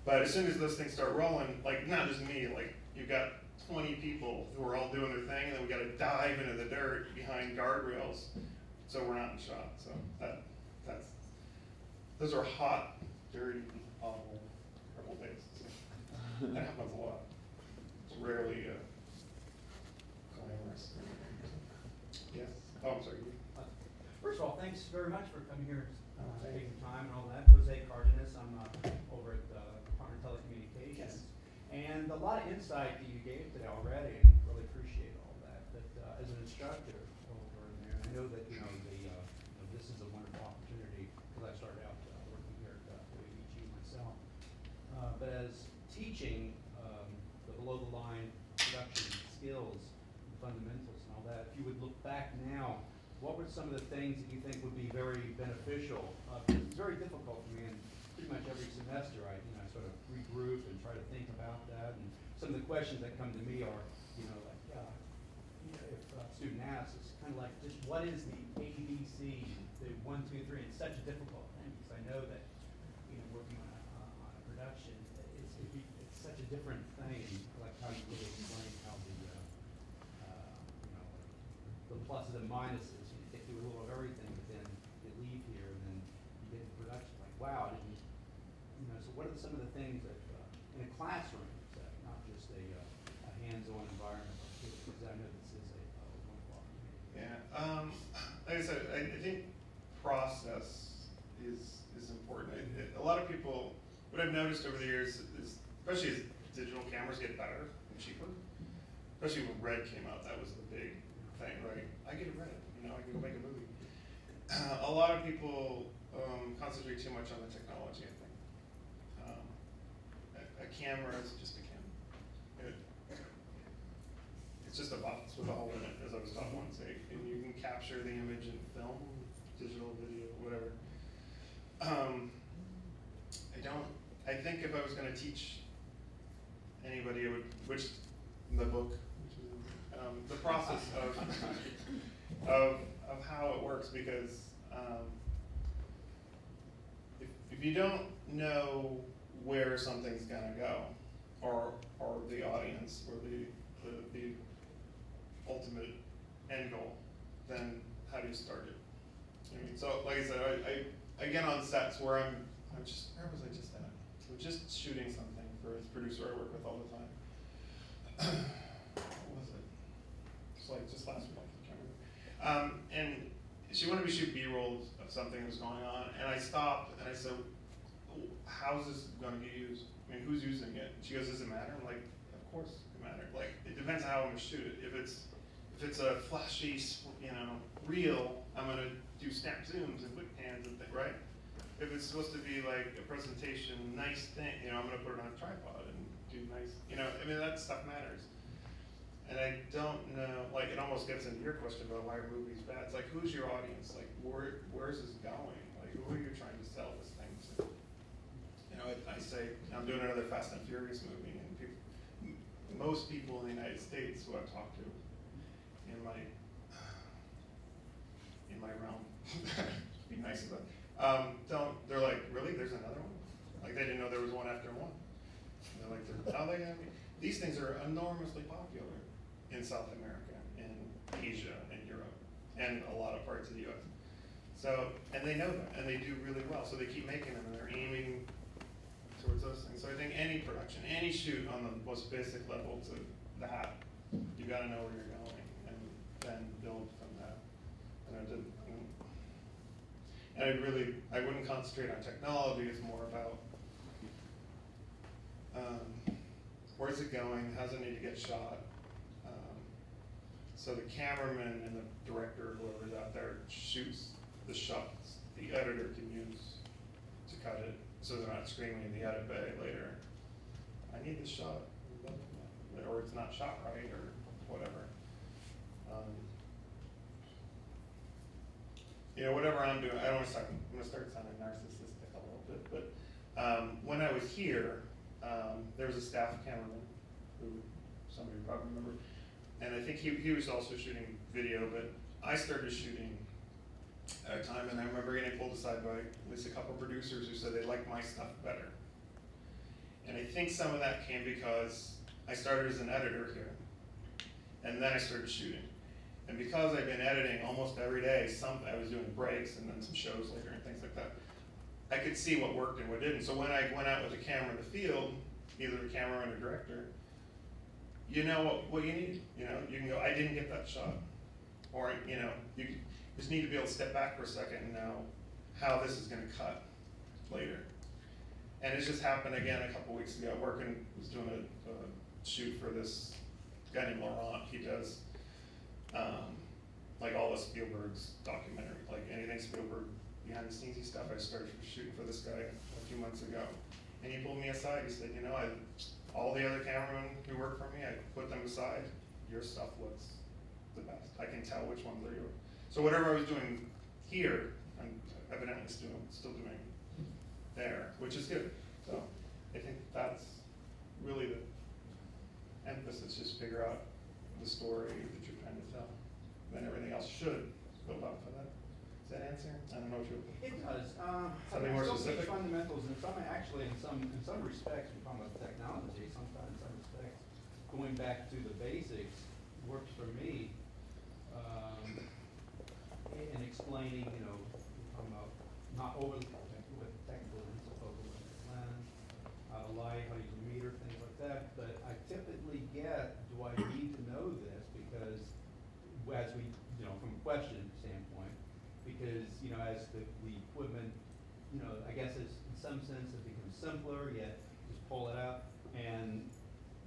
But as soon as those things start rolling, like not just me, like you've got 20 people who are all doing their thing, and then we got to dive into the dirt behind guardrails, so we're not in shot. So those are hot, dirty, awful, terrible days. So that happens a lot. It's rarely glamorous. Yes. Oh, I'm sorry. First of all, thanks very much for coming here, Thank taking you. time and all that. Jose Cardenas, I'm over at Department of Telecommunications. Yes. And a lot of insight that you gave today already, and really appreciate all that. But as an instructor over in there, I know that this is a wonderful opportunity because I started out working here at WBGU myself. But as teaching the below-the-line production skills, fundamentals, and all that, if you would look back now, what were some of the things that you think would be very beneficial? Because it's very difficult for me, and pretty much every semester I sort of regroup and try to think about that. And some of the questions that come to me are, if a student asks, it's kind of like just what is the ABC, the 1, 2, 3? It's such a difficult thing because I know that working on a production, it's such a different thing. Like how you really explain how the pluses and minuses. You do a little of everything, but then you leave here and then you get into production like, wow, I didn't, so what are some of the things that, in a classroom, not just a hands-on environment, because I know this is a wonderful opportunity. Yeah. Like I said, I think process is important. A lot of people, what I've noticed over the years is, especially as digital cameras get better and cheaper, especially when Red came out, that was the big thing, right? I get Red, I can go make a movie. A lot of people concentrate too much on the technology, I think. A camera is just a camera. It's just a box with a hole in it, as I was taught once. And you can capture the image in film, digital, video, whatever. I think if I was going to teach anybody, it would, which the book, the process of how it works, because if you don't know where something's gonna go, or the audience, or the ultimate end goal, then how do you start it? I mean, so like I said, I get on sets where where was I just at? I'm just shooting something for this producer I work with all the time. What was it? Just last week, I can't remember. And she wanted me to shoot B-roll of something that was going on, and I stopped and I said, how's this going to get used? I mean, who's using it? She goes, does it matter? I'm like, of course it matters. Like, it depends on how I'm going to shoot it. If it's a flashy, reel, I'm going to do snap zooms and whip pans and things, right? If it's supposed to be like a presentation, nice thing, I'm going to put it on a tripod and do nice, I mean, that stuff matters. And I don't know, like, it almost gets into your question about why are movies bad. It's like, who's your audience? Like, where's this going? Like, who are you trying to sell this thing to? I say, I'm doing another Fast and Furious movie, and most people in the United States who I've talked to in my realm, be nice about it, they're like, really, there's another one? Like, they didn't know there was one after one. And they're like, how are they gonna be? These things are enormously popular in South America, in Asia, in Europe, and a lot of parts of the US. So, and they know that, and they do really well, so they keep making them, and they're aiming towards those things. So I think any production, any shoot on the most basic level to that, you gotta know where you're going, and then build from that. And I wouldn't concentrate on technology, it's more about where's it going, how's it need to get shot. So the cameraman and the director, whoever's out there, shoots the shots the editor can use to cut it, so they're not screaming in the edit bay later, I need this shot, or it's not shot right, or whatever. You know, whatever I'm doing, I don't want to start, I'm gonna start sounding narcissistic a little bit, but when I was here, there was a staff cameraman who some of you probably remember, and I think he was also shooting video, but I started shooting at a time, and I remember getting pulled aside by at least a couple producers who said they liked my stuff better. And I think some of that came because I started as an editor here, and then I started shooting. And because I've been editing almost every day, I was doing breaks and then some shows later and things like that, I could see what worked and what didn't. So when I went out with a camera in the field, either a cameraman or director, you know what you need. You know, you can go, I didn't get that shot. Or, you know, you just need to be able to step back for a second and know how this is gonna cut later. And it's just happened again a couple weeks ago. Was doing a shoot for this guy named Laurent. He does like all of Spielberg's documentary, like anything Spielberg behind the scenes stuff. I started shooting for this guy a few months ago, and he pulled me aside. He said, you know, all the other cameramen who work for me, I put them aside. Your stuff looks the best. I can tell which ones are yours. So whatever I was doing here, I'm evidently still doing there, which is good. So I think that's really the emphasis, just figure out the story that you're trying to tell. Then everything else should build up for that. Does that answer? I don't know what you. It does. Something more specific? Fundamentals, and some actually, in some respects, we're talking about technology. Sometimes, in some respects, going back to the basics works for me. In explaining, you know, from not overly with technical focal lens, light, how you can meter, things like that. But I typically get, do I need to know this? Because as we, you know, from a question standpoint, because, you know, as the equipment, you know, I guess it's, in some sense it becomes simpler, yet just pull it out, and,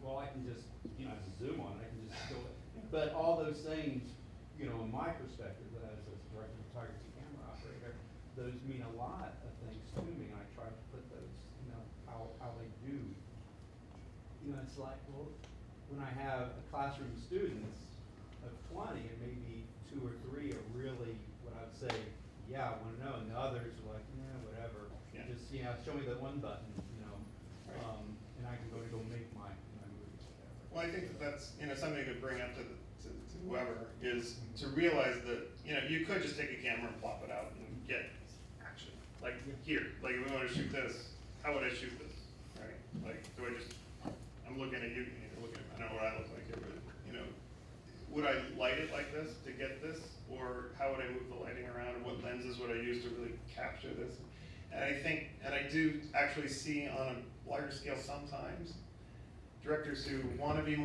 well, I can just, you know, as a zoom on it, I can just do it. But all those things, you know, in my perspective, as a director of photography camera operator, those mean a lot of things to me, and I try to put those, you know, how they do. You know, it's like, well, when I have a classroom of students of 20, and maybe 2 or 3 are really what I would say, yeah, I want to know, and the others are like, yeah, whatever. Yeah. Just, you know, show me that one button, you know, Right. and I can go make my movies, whatever. Well, I think that's, you know, something to bring up to whoever is to realize that, you know, you could just take a camera and plop it out and get action. Like here, like if we want to shoot this, how would I shoot this, right? Like, do I just, I'm looking at you, you're looking at, I know what I look like here, but, you know, would I light it like this to get this? Or how would I move the lighting around? And what lenses would I use to really capture this? And I think, and I do actually see on a larger scale sometimes, directors who want to be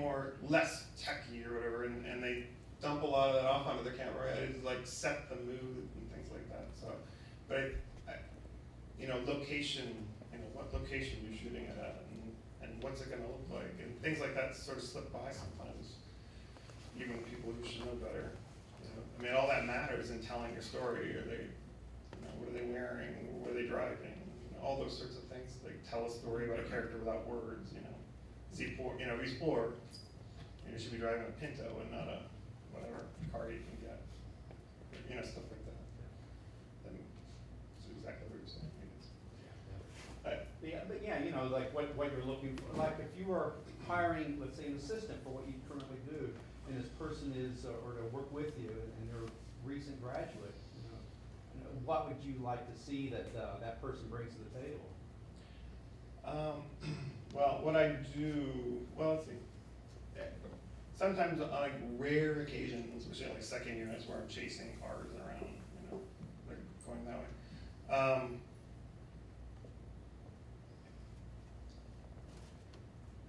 less techy or whatever, and they dump a lot of that off onto the camera, and it's like set the mood and things like that. So, but you know, location, you know, what location you're shooting it at, and what's it going to look like, and things like that sort of slip by sometimes, even people who should know better. You know? I mean, all that matters in telling your story. Are they, you know, what are they wearing? Where are they driving? You know, all those sorts of things. Like tell a story about a character without words. You know. Is he poor? You know, if he's poor, you should be driving a Pinto and not a whatever car you can get. You know, stuff like that. Then it's exactly what you're saying. But yeah, you know, like what you're looking for. Like if you are hiring, let's say, an assistant for what you currently do, and this person is, or to work with you, and they're a recent graduate, you know, what would you like to see that that person brings to the table? Well, what I do, well, let's see. Sometimes on like rare occasions, especially like second units where I'm chasing cars around, you know, like going that way.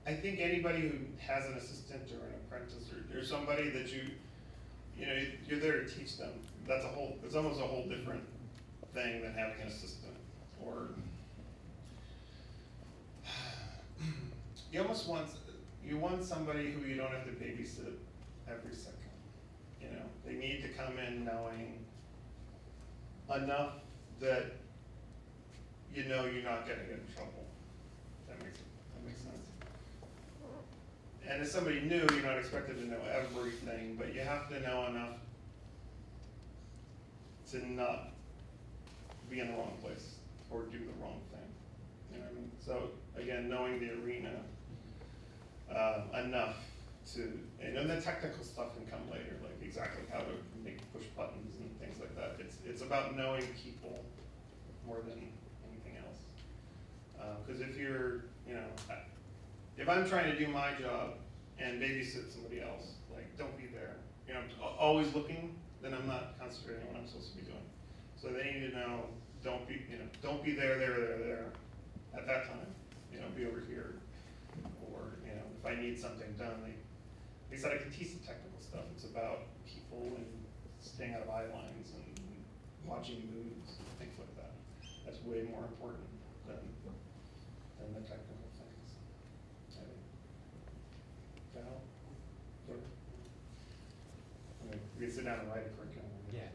I think anybody who has an assistant or an apprentice or somebody that you know, you're there to teach them. It's almost a whole different thing than having an assistant. Or you almost want somebody who you don't have to babysit every second. You know, they need to come in knowing enough that you know you're not gonna get in trouble. That makes sense. And as somebody new, you're not expected to know everything, but you have to know enough to not be in the wrong place or do the wrong thing. You know what I mean? So again, knowing the arena enough to, and then the technical stuff can come later, like exactly how to make push buttons and things like that. It's about knowing people more than anything else. Because if you're, you know, if I'm trying to do my job and babysit somebody else, like don't be there. You know, always looking, then I'm not concentrating on what I'm supposed to be doing. So they need to know, don't be there at that time. You know, be over here. Or, you know, if I need something done, they said I can teach the technical stuff. It's about people and staying out of eye lines and watching moves and things like that. That's way more important than the technical things. I think. Does that help? Sure. I mean, we can sit down and write a curriculum. Yeah.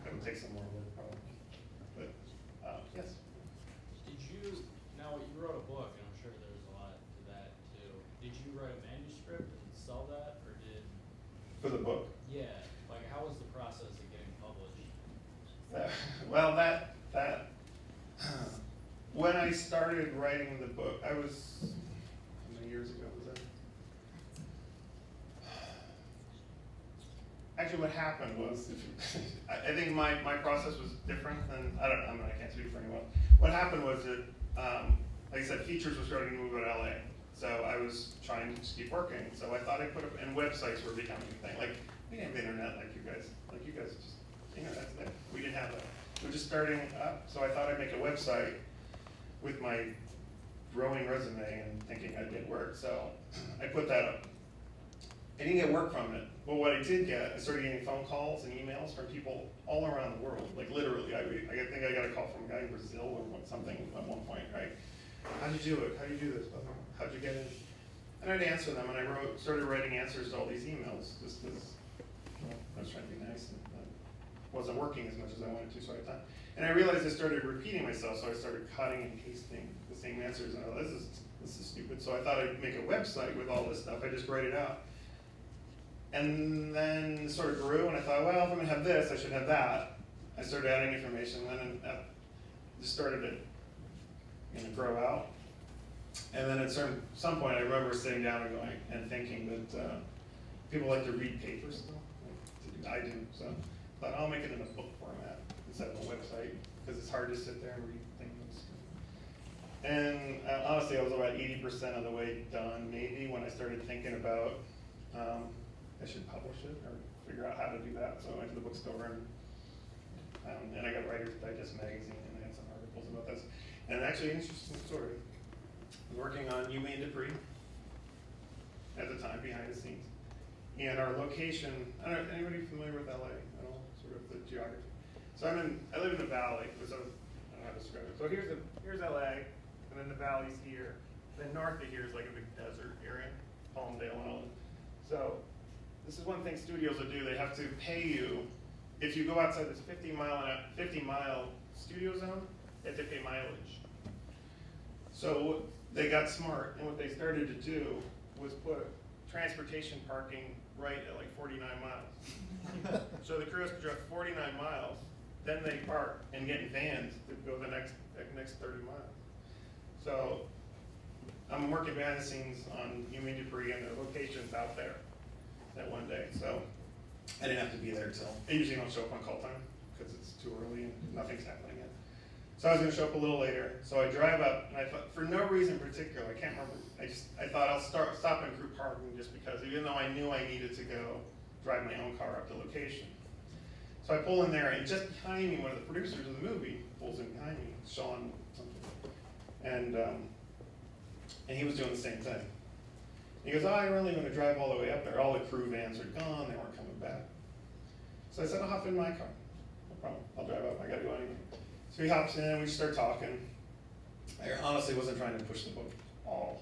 That would take some more work probably. But, yes. Did you, now you wrote a book, and I'm sure there's a lot to that too. Did you write a manuscript and sell that, or did? For the book? Yeah, like how was the process of getting published? Well, that when I started writing the book, I was, how many years ago was that? Actually, what happened was, I think my process was different than, I can't speak for anyone. What happened was that, like I said, features were starting to move out of LA. So I was trying to just keep working. So I thought I'd put up, and websites were becoming a thing. Like, we didn't have the internet like you guys. Like you guys just, internet's there. We didn't have that. We were just starting up. So I thought I'd make a website with my growing resume and thinking I'd get work. So I put that up. I didn't get work from it. But what I did get, I started getting phone calls and emails from people all around the world. Like literally, I think I got a call from a guy in Brazil or something at one point, right? How'd you do it? How'd you do this? How'd you get in? And I'd answer them, and I started writing answers to all these emails, just because I was trying to be nice, and wasn't working as much as I wanted to, so I thought. And I realized I started repeating myself, so I started cutting and pasting the same answers, and I thought, this is stupid. So I thought I'd make a website with all this stuff. I just write it out. And then it sort of grew, and I thought, well, if I'm gonna have this, I should have that. I started adding information, and then it just started to grow out. And then at some point, I remember sitting down and going and thinking that people like to read papers still. I do, so I thought I'll make it in a book format instead of a website, because it's hard to sit there and read things. And honestly, I was about 80% of the way done, maybe, when I started thinking about I should publish it or figure out how to do that. So I went to the bookstore and I got Writer's Digest magazine, and I had some articles about this. And actually, an interesting story. I was working on UMaine Dupree at the time, behind the scenes. And our location, I don't know, anybody familiar with LA at all? Sort of the geography. So I live in the valley, so I don't know how to describe it. So here's LA, and then the valley's here. Then north of here is like a big desert area, Palmdale and all that. So this is one thing studios will do. They have to pay you, if you go outside this 50-mile studio zone, they have to pay mileage. So they got smart, and what they started to do was put transportation parking right at like 49 miles. So the crew has to drive 49 miles, then they park and get in vans to go the next 30 miles. So I'm working behind the scenes on UMaine Dupree, and their location's out there that one day. So I didn't have to be there till, I usually don't show up on call time because it's too early and nothing's happening yet. So I was gonna show up a little later. So I drive up, and I thought, for no reason particular, I can't remember, I thought I'll stop in group parking just because, even though I knew I needed to go drive my own car up to location. So I pull in there, and just behind me, one of the producers of the movie pulls in behind me, Sean something. And he was doing the same thing. He goes, I'm really gonna drive all the way up there. All the crew vans are gone, they weren't coming back. So I said, I'll hop in my car. No problem, I'll drive up, I gotta go anyway. So he hops in, we start talking. I honestly wasn't trying to push the book all.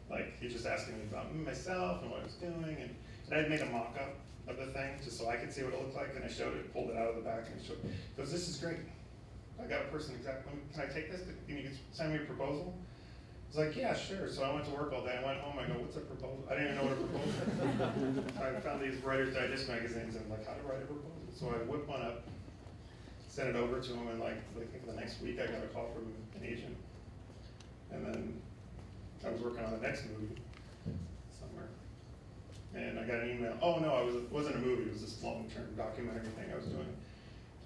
Like, he just asking me about myself and what I was doing, and I'd made a mock-up, of the thing, just so I could see what it looked like, and I showed it, pulled it out of the back, and showed, he goes, this is great. I got a person exactly, can I take this? Can you send me a proposal? I was like, yeah, sure. So I went to work all day. I went home. I go, what's a proposal? I didn't even know what a proposal was. I found these Writer's Digest magazines and I'm like, how to write a proposal? So I whipped one up, sent it over to him, and like I think the next week I got a call from an agent. And then I was working on the next movie somewhere. And I got an email. Oh no, it wasn't a movie. It was this long-term documentary thing I was doing.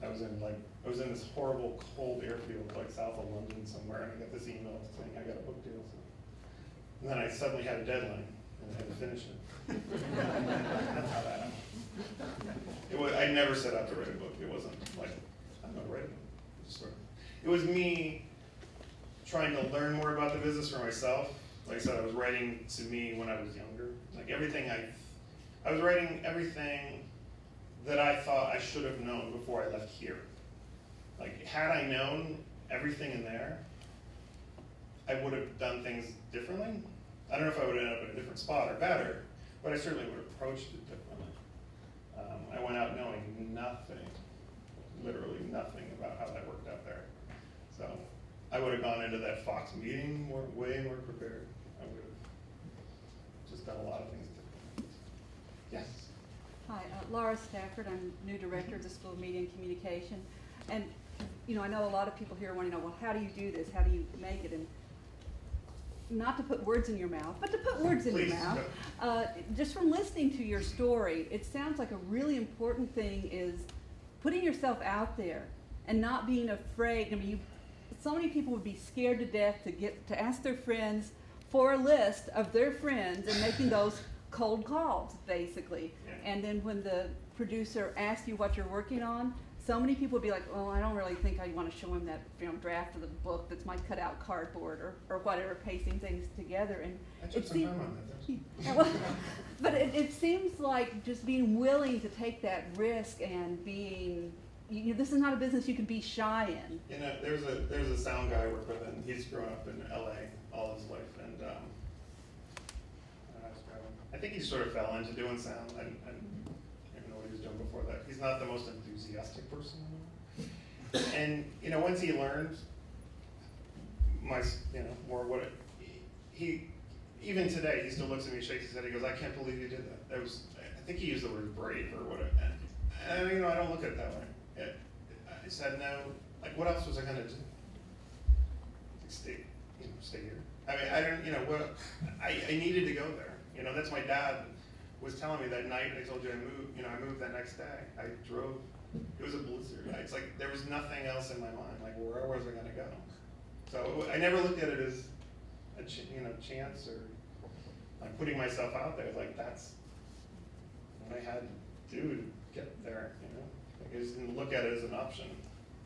I was in this horrible cold airfield like south of London somewhere, and I got this email saying I got a book deal. So. And then I suddenly had a deadline, and I had to finish it. That's how that happened. I never set out to write a book. It wasn't like, I'm gonna write a book. It was me trying to learn more about the business for myself. Like I said, I was writing to me when I was younger. Like everything I was writing everything that I thought I should have known before I left here. Like, had I known everything in there, I would have done things differently. I don't know if I would have ended up in a different spot or better, but I certainly would have approached it differently. I went out knowing nothing, literally nothing about how that worked out there. So I would have gone into that Fox meeting way more prepared. I would have just done a lot of things differently. Yes? Hi, Laura Stafford. I'm new director of the School of Media and Communication. And, you know, I know a lot of people here want to know, well, how do you do this? How do you make it? And not to put words in your mouth, but to put words in your mouth. Just from listening to your story, it sounds like a really important thing is putting yourself out there and not being afraid. I mean, so many people would be scared to death to ask their friends for a list of their friends and making those cold calls, basically. Yeah. And then when the producer asks you what you're working on, so many people would be like, well, I don't really think I want to show him that draft of the book that's my cutout cardboard or whatever, pasting things together. And I took some time on that. well, but it seems like just being willing to take that risk and being, this is not a business you can be shy in. You know, there's a sound guy I work with, and he's grown up in LA all his life, and I think he sort of fell into doing sound. I don't even know what he was doing before that. He's not the most enthusiastic person in the world. And you know, once he learned more what he even today, he still looks at me, shakes his head, he goes, I can't believe you did that. I think he used the word brave or whatever. And you know, I don't look at it that way. I said, no, like what else was I gonna do? Stay here. I mean, I don't, I needed to go there. You know, that's my dad was telling me that night. I told you I moved that next day. I drove. It was a blizzard. It's like there was nothing else in my mind. Like where was I gonna go? So I never looked at it as a chance or like putting myself out there. Like that's what I had to do to get there. You know, like I just didn't look at it as an option.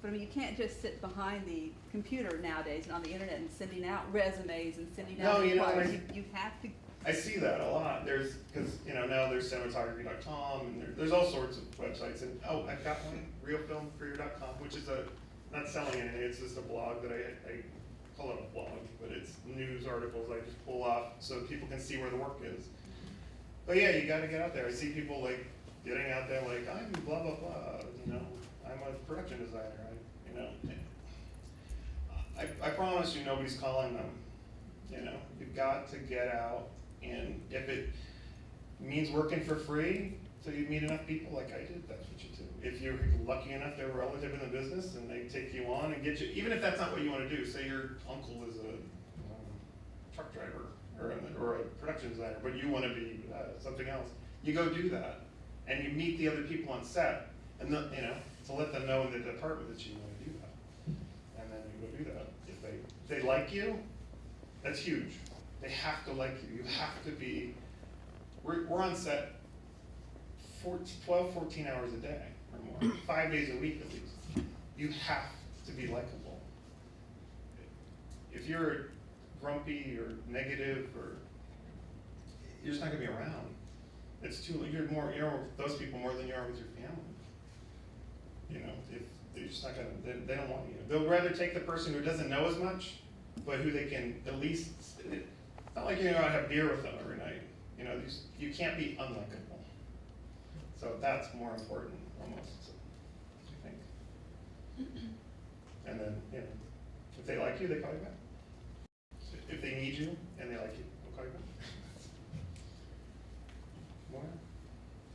But I mean, you can't just sit behind the computer nowadays and on the internet and sending out resumes and sending out inquiries. You have to. I see that a lot. Because now there's cinematography.com and there's all sorts of websites. And I've got one, realfilmcareer.com, which is not selling anything. It's just a blog that I call it a blog, but it's news articles I just pull off so people can see where the work is. But yeah, you got to get out there. I see people like getting out there like I'm blah blah blah. I'm a production designer. I promise you, nobody's calling them. You've got to get out. And if it means working for free till you meet enough people like I did, that's what you do. If you're lucky enough to have a relative in the business and they take you on and get you, even if that's not what you want to do, say your uncle is a truck driver or a production designer, but you want to be something else, you go do that. And you meet the other people on set and to let them know in the department that you want to do that. And then you go do that. If they like you, that's huge. They have to like you. You have to be, we're on set 12, 14 hours a day or more, 5 days a week at least. You have to be likable. If you're grumpy or negative you're just not gonna be around. You're more with those people more than you are with your family. If they're just not gonna, they don't want you. They'll rather take the person who doesn't know as much, but who they can at least, it's not like you're gonna have beer with them every night. You can't be unlikable. So that's more important almost, I think. And then, you know, if they like you, they call you back. If they need you and they like you, they'll call you back. More?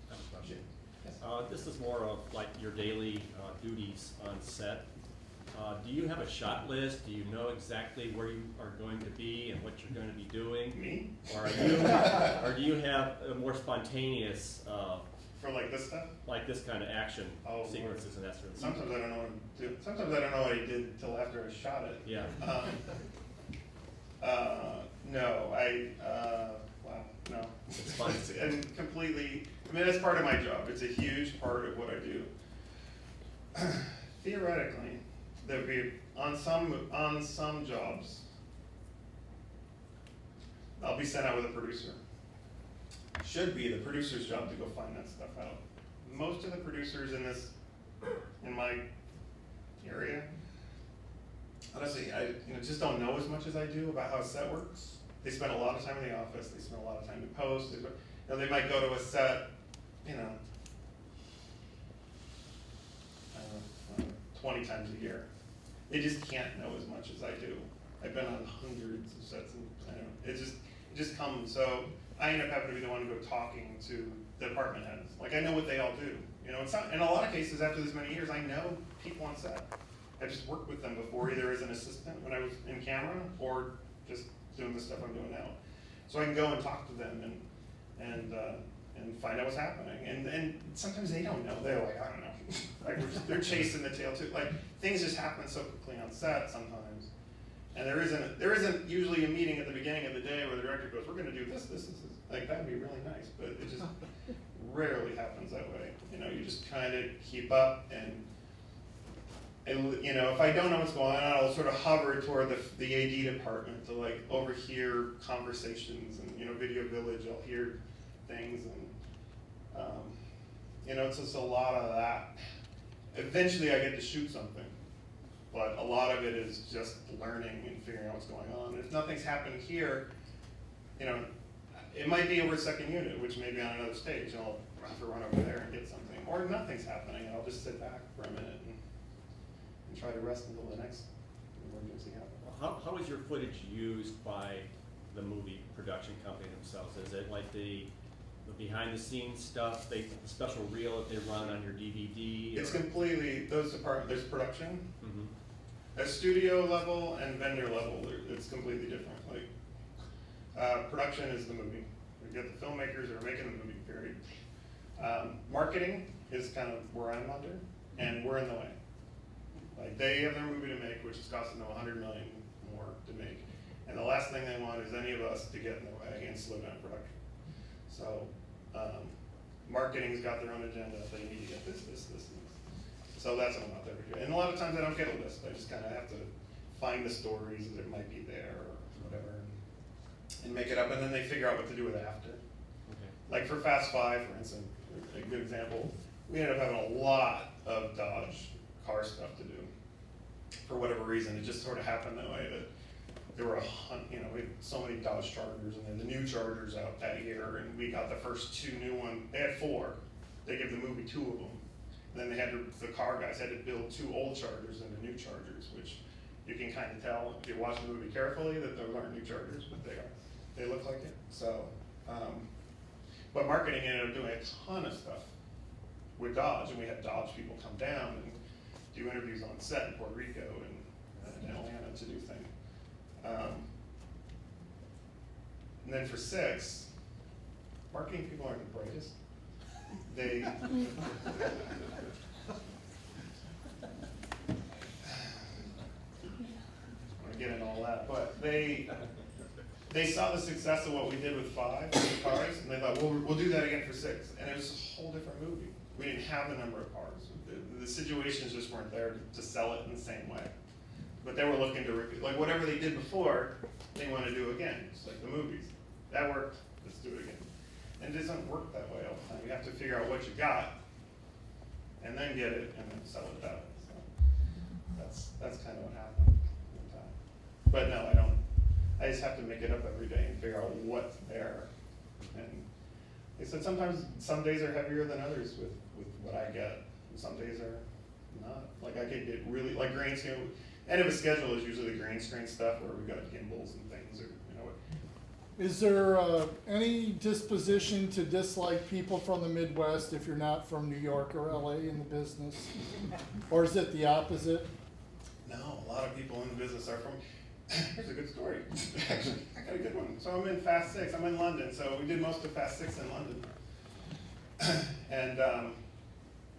I have a question. Yes. This is more of like your daily duties on set. Do you have a shot list? Do you know exactly where you are going to be and what you're going to be doing? Me? Or do you have a more spontaneous, For like this stuff? like this kind of action Oh, sequences and that sort of stuff? Sometimes I don't know what to do. Sometimes I don't know what he did until after I shot it. Yeah. No, wow, no. It's fun. And completely, I mean, that's part of my job. It's a huge part of what I do. Theoretically, there'd be, on some jobs, I'll be sent out with a producer. Should be the producer's job to go find that stuff out. Most of the producers in my area, honestly, I just don't know as much as I do about how a set works. They spend a lot of time in the office. They spend a lot of time in post. They might go to a set, 20 times a year. They just can't know as much as I do. I've been on hundreds of sets, and it just comes. So I end up having to be the one to go talking to the department heads. Like, I know what they all do. It's not, in a lot of cases after this many years, I know people on set. I just worked with them before, either as an assistant when I was in camera or just doing the stuff I'm doing now. So I can go and talk to them and find out what's happening. And sometimes they don't know. They're like, I don't know. Like they're chasing the tail too. Like things just happen so quickly on set sometimes. And there isn't usually a meeting at the beginning of the day where the director goes, we're gonna do this. Like that'd be really nice, but it just rarely happens that way. You just kind of keep up and if I don't know what's going on, I'll sort of hover toward the AD department to like overhear conversations and Video Village, I'll hear things and it's just a lot of that. Eventually I get to shoot something, but a lot of it is just learning and figuring out what's going on. If nothing's happened here, it might be over a second unit, which may be on another stage, and I'll have to run over there and get something. Or nothing's happening, and I'll just sit back for a minute and try to rest until the next emergency happens. How is your footage used by the movie production company themselves? Is it like the behind the scenes stuff, the special reel that they run on your DVD? It's completely, those departments, there's production. Mm-hmm. At studio level and vendor level, it's completely different. Like, production is the movie. We get the filmmakers that are making the movie, period. Marketing is kind of where I'm under, and we're in the way. Like, they have their movie to make, which is costing them $100 million more to make. And the last thing they want is any of us to get in the way and slow down production. So, marketing's got their own agenda. They need to get this. So that's what I'm out there to do. And a lot of times I don't get a list. I just kind of have to find the stories that might be there or whatever and make it up. And then they figure out what to do with it after. Okay. Like for Fast 5, for instance, a good example, we ended up having a lot of Dodge car stuff to do. For whatever reason, it just sort of happened that way that there were we had so many Dodge Chargers, and then the new Chargers out that year, and we got the first 2 new ones. They had 4. They gave the movie 2 of them. And then they had the car guys had to build 2 old Chargers into new Chargers, which you can kind of tell if you watch the movie carefully that those aren't new Chargers, but they are. They look like it. So, but marketing ended up doing a ton of stuff with Dodge, and we had Dodge people come down and do interviews on set in Puerto Rico and Atlanta to do things. And then for 6, marketing people aren't the brightest. They I want to get into all that, but they saw the success of what we did with 5 cars, and they thought, well, we'll do that again for 6, and it was a whole different movie. We didn't have the number of cars. The situations just weren't there to sell it in the same way. But they were looking to repeat, like whatever they did before, they want to do again, just like the movies. That worked, let's do it again. And it doesn't work that way all the time. You have to figure out what you got, and then get it, and then sell it that way. So that's kind of what happened at the time. But no, I just have to make it up every day and figure out what's there. And they said sometimes, some days are heavier than others with what I get, and some days are not. Like I could get really, like grain screen, end of a schedule is usually the grain screen stuff where we've got gimbals and things, or, you know. Is there any disposition to dislike people from the Midwest if you're not from New York or LA in the business? Or is it the opposite? No, a lot of people in the business are from, here's a good story. Actually, I got a good one. So I'm in Fast 6, I'm in London, so we did most of Fast 6 in London. And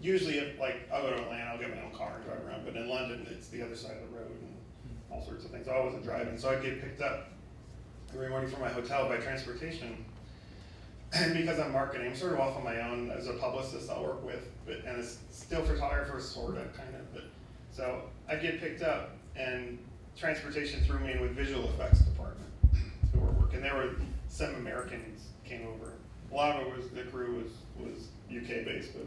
usually if, like, I'll go to Atlanta, I'll get my own car and drive around, but in London, it's the other side of the road and all sorts of things. I wasn't driving, so I'd get picked up every morning from my hotel by transportation. And because I'm marketing, I'm sort of off on my own as a publicist I'll work with, and it's still photographers, sort of, kind of, but. So I'd get picked up, and transportation threw me in with visual effects department who were working. There were some Americans came over. A lot of it was, the crew was UK based, but.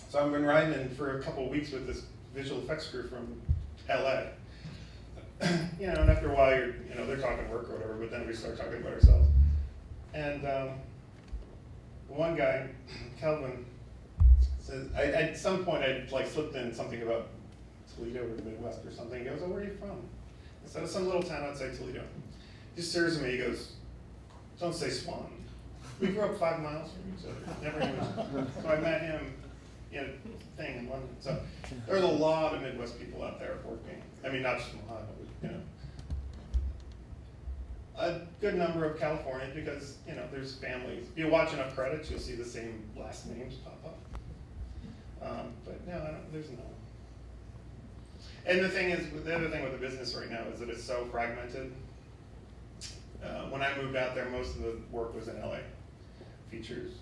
So I've been riding in for a couple of weeks with this visual effects crew from LA. You know, and after a while, they're talking work or whatever, but then we start talking about ourselves. And one guy, Kelvin, says, at some point I'd like slipped in something about Toledo or the Midwest or something. He goes, "Oh, where are you from?" I said, "Some little town outside Toledo." He stares at me, he goes, "Don't say Swanton. We grew up 5 miles from each other. Never knew each other." So I met him in a thing in London. So there's a lot of Midwest people out there working. I mean, not just from Ohio, but, you know. A good number of California because, you know, there's families. If you watch enough credits, you'll see the same last names pop up. But no, there's no. And the other thing with the business right now is that it's so fragmented. When I moved out there, most of the work was in LA. Features,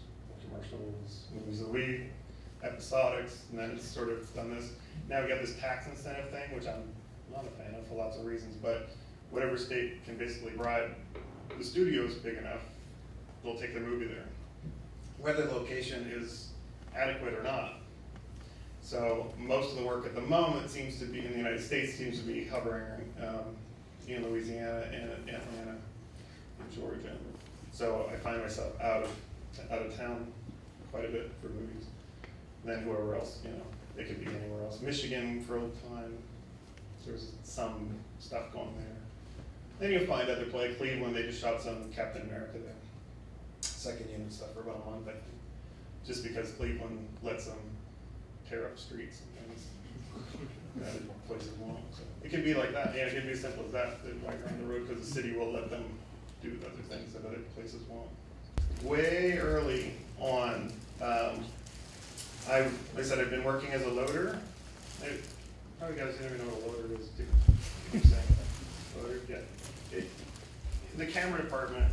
commercials, movies of the week, episodics, and then it's sort of done this. Now we got this tax incentive thing, which I'm not a fan of for lots of reasons, but whatever state can basically bribe the studios big enough, they'll take their movie there, whether the location is adequate or not. So most of the work at the moment seems to be in the United States, seems to be hovering in Louisiana and Atlanta and Georgia. So I find myself out of town quite a bit for movies. Then whoever else, you know, it could be anywhere else. Michigan for a time, there's some stuff going there. Then you'll find other play. Cleveland, they just shot some Captain America there. Second unit stuff for about a month, I think. Just because Cleveland lets them tear up streets and things that other places won't. So it can be like that. Yeah, it can be as simple as that. They walk around the road because the city will let them do other things that other places won't. Way early on, like I said, I've been working as a loader. Probably guys don't even know what a loader is. Keep saying that. Loader, yeah. In the camera department,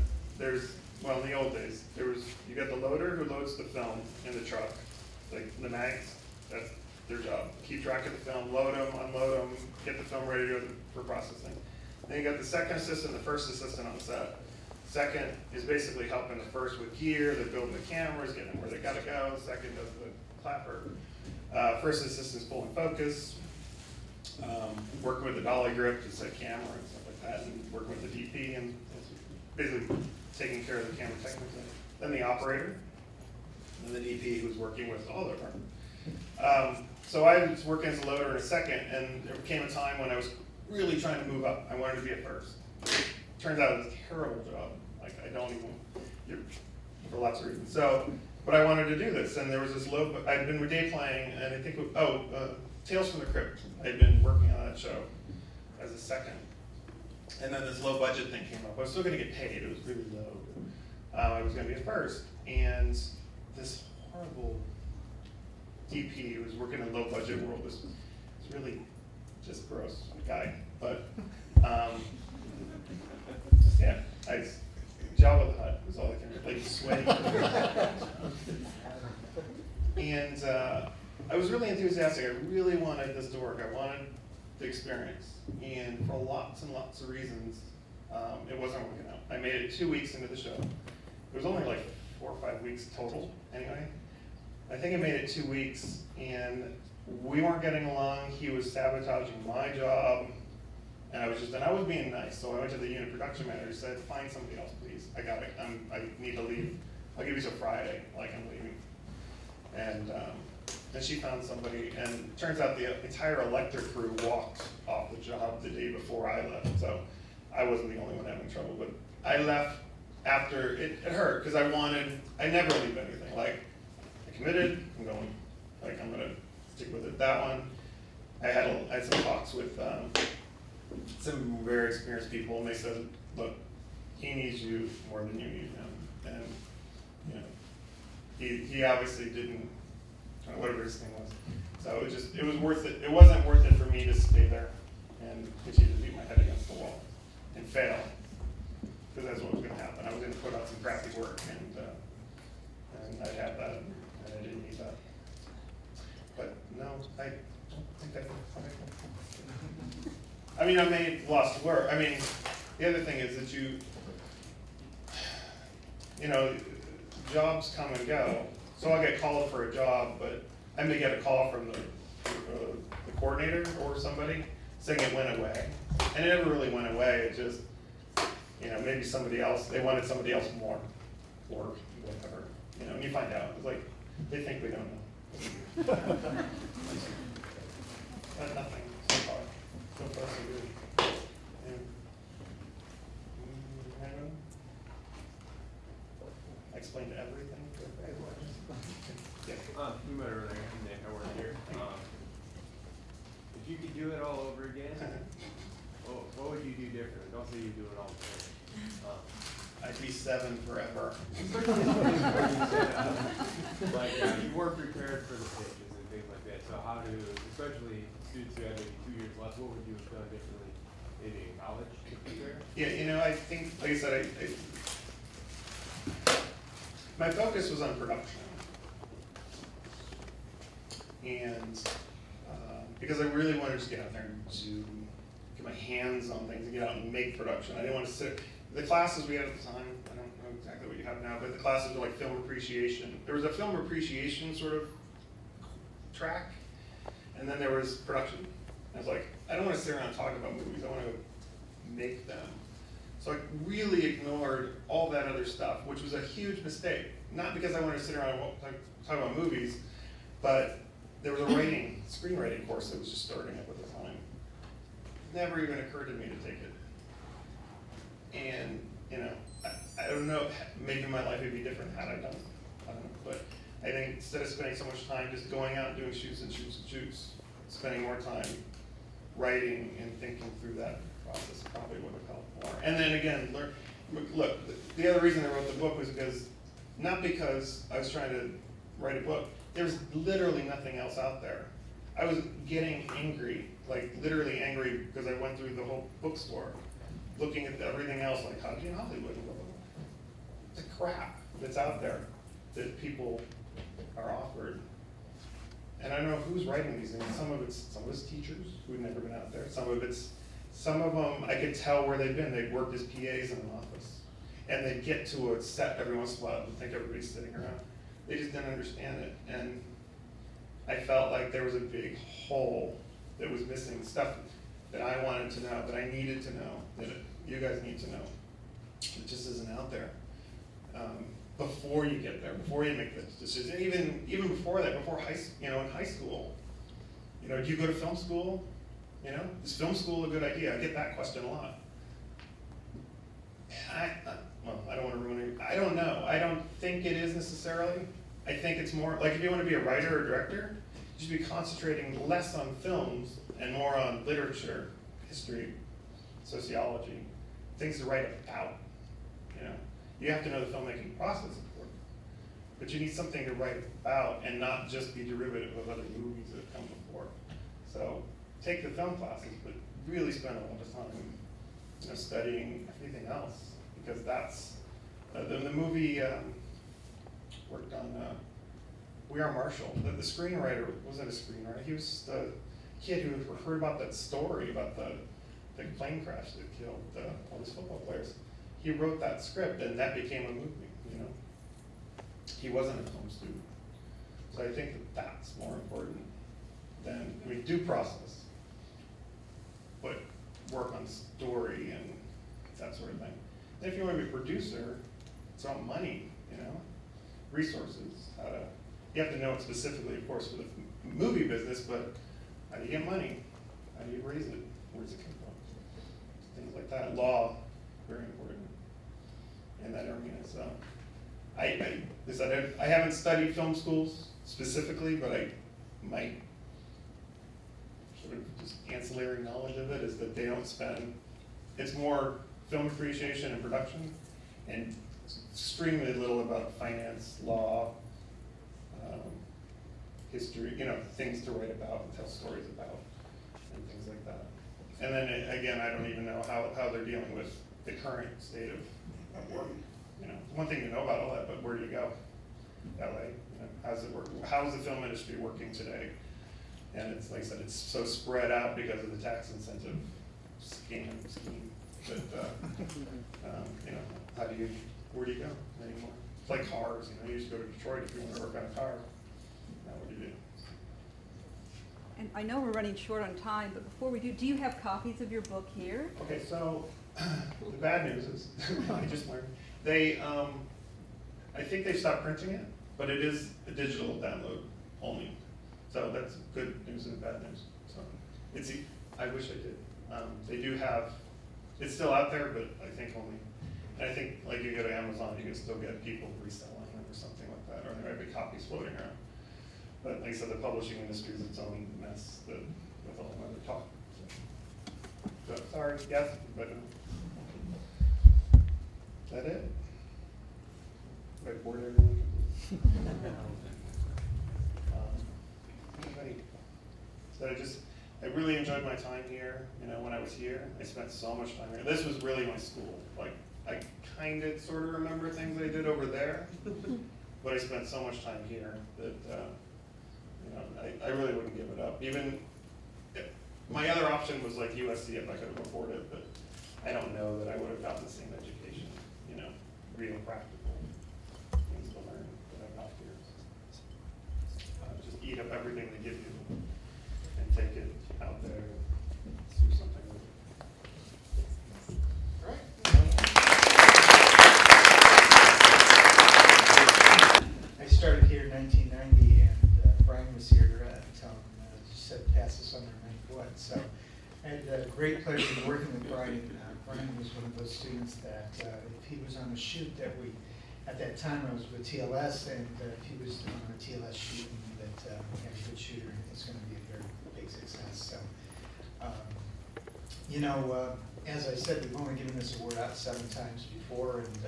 well, in the old days, you got the loader who loads the film in the truck, like the mags. That's their job. Keep track of the film, load them, unload them, get the film ready to go for processing. Then you got the second assistant, the first assistant on set. Second is basically helping the first with gear, they're building the cameras, getting them where they gotta go. Second does the clapper. First assistant's pulling focus, working with the dolly grip to set camera and stuff like that, and working with the DP and basically taking care of the camera technically. Then the operator, and the DP who's working with all the department. So I was working as a loader in a second, and there came a time when I was really trying to move up. I wanted to be a first. Turns out it was a terrible job. Like I don't even, for lots of reasons. So, but I wanted to do this, and there was this I'd been day playing, and I think, Tales from the Crypt. I'd been working on that show as a second. And then this low budget thing came up. I was still gonna get paid, it was really low. I was gonna be a first, and this horrible DP who was working in a low budget world was really just gross guy. But yeah, Java the Hutt was all I can like sweaty. And I was really enthusiastic. I really wanted this to work. I wanted the experience. And for lots and lots of reasons, it wasn't working out. I made it 2 weeks into the show. It was only like 4 or 5 weeks total anyway. I think I made it 2 weeks, and we weren't getting along. He was sabotaging my job, and I was being nice. So I went to the unit production manager and said, "Find somebody else, please. I got it. I need to leave I'll give you till Friday, like I'm leaving. And she found somebody, and it turns out the entire electric crew walked off the job the day before I left, so I wasn't the only one having trouble, but I left after, it hurt, because I never leave anything, like, I committed, I'm going, like, I'm gonna stick with it. That one, I had some talks with some very experienced people, and they said, look, he needs you more than you need him, and, you know, he obviously didn't, whatever his thing was. So it was worth it. It wasn't worth it for me to stay there and continue to beat my head against the wall and fail, because that's what was going to happen. I was going to put out some crappy work, and I'd have that, and I didn't need that. But no, I don't think I mean, I may have lost work. I mean, the other thing is that you know, jobs come and go. So I'll get called for a job, but I may get a call from the coordinator or somebody saying it went away. And it never really went away, it just, you know, maybe somebody else, they wanted somebody else more, or whatever. You know, and you find out, it's like, they think we don't know. But nothing so far. So far, so good. Yeah. Anyone? I explained everything. You might have already Nick, I work here. If you could do it all over again, what would you do differently? Don't say you do it all the time. I'd be 7 forever. Like, you weren't prepared for the pitches and things like that. So how do, especially students who had maybe 2 years left, what would you have done differently? Maybe in college to prepare? Yeah, you know, I think, like I said, my focus was on production. And because I really wanted to get out there and to get my hands on things and get out and make production. I didn't want to sit, the classes we had at the time, I don't know exactly what you have now, but the classes were like film appreciation. There was a film appreciation sort of track, and then there was production. I was like, I don't want to sit around and talk about movies, I want to make them. So I really ignored all that other stuff, which was a huge mistake. Not because I wanted to sit around and talk about movies, but there was a screenwriting course that was just starting up at the time. Never even occurred to me to take it. And, you know, I don't know, maybe my life would be different had I done it. I don't know, but I think instead of spending so much time just going out and doing shoots, spending more time writing and thinking through that process probably would have helped more. And then again, look, the other reason I wrote the book was not because I was trying to write a book. There's literally nothing else out there. I was getting angry, like literally angry, because I went through the whole bookstore, looking at everything else, like how do you Hollywood? The crap that's out there that people are offered. And I don't know who's writing these things. Some of it's teachers who've never been out there. Some of them I could tell where they've been. They've worked as PAs in an office, and they get to a set every once in a while and think everybody's sitting around. They just didn't understand it, and I felt like there was a big hole that was missing, stuff that I wanted to know, that I needed to know, that you guys need to know. It just isn't out there. Before you get there, before you make this decision, even before that, before in high school, you know, do you go to film school? You know, is film school a good idea? I get that question a lot. Well, I don't want to ruin it. I don't know. I don't think it is necessarily. I think it's more, like if you want to be a writer or director, you should be concentrating less on films and more on literature, history, sociology, things to write about, you know. You have to know the filmmaking process, of course, but you need something to write about and not just be derivative of other movies that have come before. So take the film classes, but really spend a lot of time, you know, studying everything else, because that's the movie worked on We Are Marshall. The screenwriter wasn't a screenwriter. He was the kid who heard about that story about the plane crash that killed all these football players. He wrote that script, and that became a movie. You know, he wasn't a film student, so I think that's more important than due process, but work on story and that sort of thing. And if you want to be a producer, it's about money, you know. resources, how to, you have to know it specifically, of course, for the movie business, but how do you get money? How do you raise it? Where's it come from? Things like that. Law, very important in that arena. So I haven't studied film schools specifically, but I might sort of just ancillary knowledge of it is that they don't spend, it's more film appreciation and production, and extremely little about finance, law, history, things to write about and tell stories about, and things like that. And then again, I don't even know how they're dealing with the current state of work. One thing to know about all that, but where do you go? LA, how's it work? How's the film industry working today? And it's like I said, it's so spread out because of the tax incentive scheme. But where do you go anymore? It's like cars. You used to go to Detroit if you want to work on a car. Now what do you do? And I know we're running short on time, but before we do you have copies of your book here? Okay, so the bad news is, I just learned, I think they stopped printing it, but it is a digital download only. So that's good news and bad news. So I wish I did. They do have, it's still out there, but I think only, and I think like you go to Amazon, you can still get people reselling them or something like that, or there might be copies floating around. But like I said, the publishing industry is its own mess with all another talk. So sorry, yes, but is that it? Have I bored everyone? So I really enjoyed my time here. When I was here, I spent so much time here. This was really my school. Like, I kind of sort of remember things I did over there, but I spent so much time here that, I really wouldn't give it up. Even, my other option was like USC if I could have afforded it, but I don't know that I would have gotten the same education, real practical things to learn that I got here. Just eat up everything they give you and take it out there and do something with it. All right. I started here in 1990, and Brian was here until he said pass the summer in 91. So I had a great pleasure working with Brian. Brian was one of those students that if he was on a shoot that at that time I was with TLS, and if he was on a TLS shoot that we had a good shooter, it's going to be a very big success. So, as I said, we've only given this award out 7 times before, and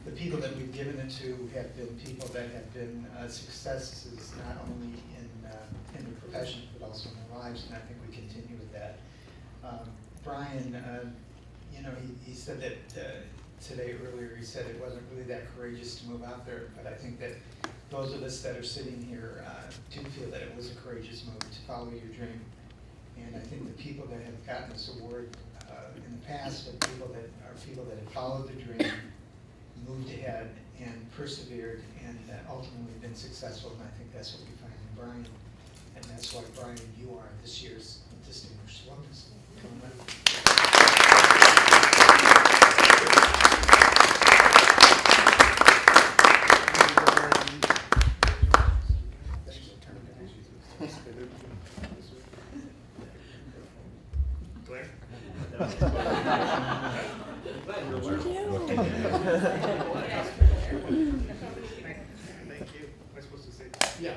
the people that we've given it to have been people that have been successes not only in their professions but also in their lives, and I think we continue with that. Brian, he said that today earlier, he said it wasn't really that courageous to move out there, but I think that those of us that are sitting here do feel that it was a courageous move to follow your dream. And I think the people that have gotten this award in the past are people that have followed the dream, moved ahead, and persevered, and ultimately been successful. And I think that's what we find in Brian, and that's why, Brian, you are this year's distinguished alumnus. Claire? Thank you. Am I supposed to say that? Yeah.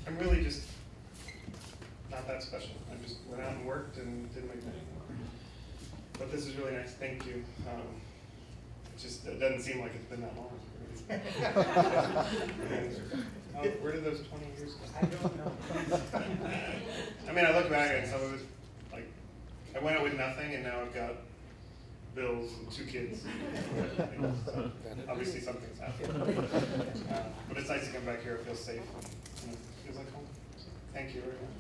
I'm really just not that special. I just went out and worked and did my thing. But this is really nice. Thank you. It doesn't seem like it's been that long. Where did those 20 years go? I don't know. I mean, I look back and some of it, like, I went out with nothing and now I've got bills and 2 kids. So obviously something's happened. But it's nice to come back here. It feels safe. And it feels like home. So thank you very much.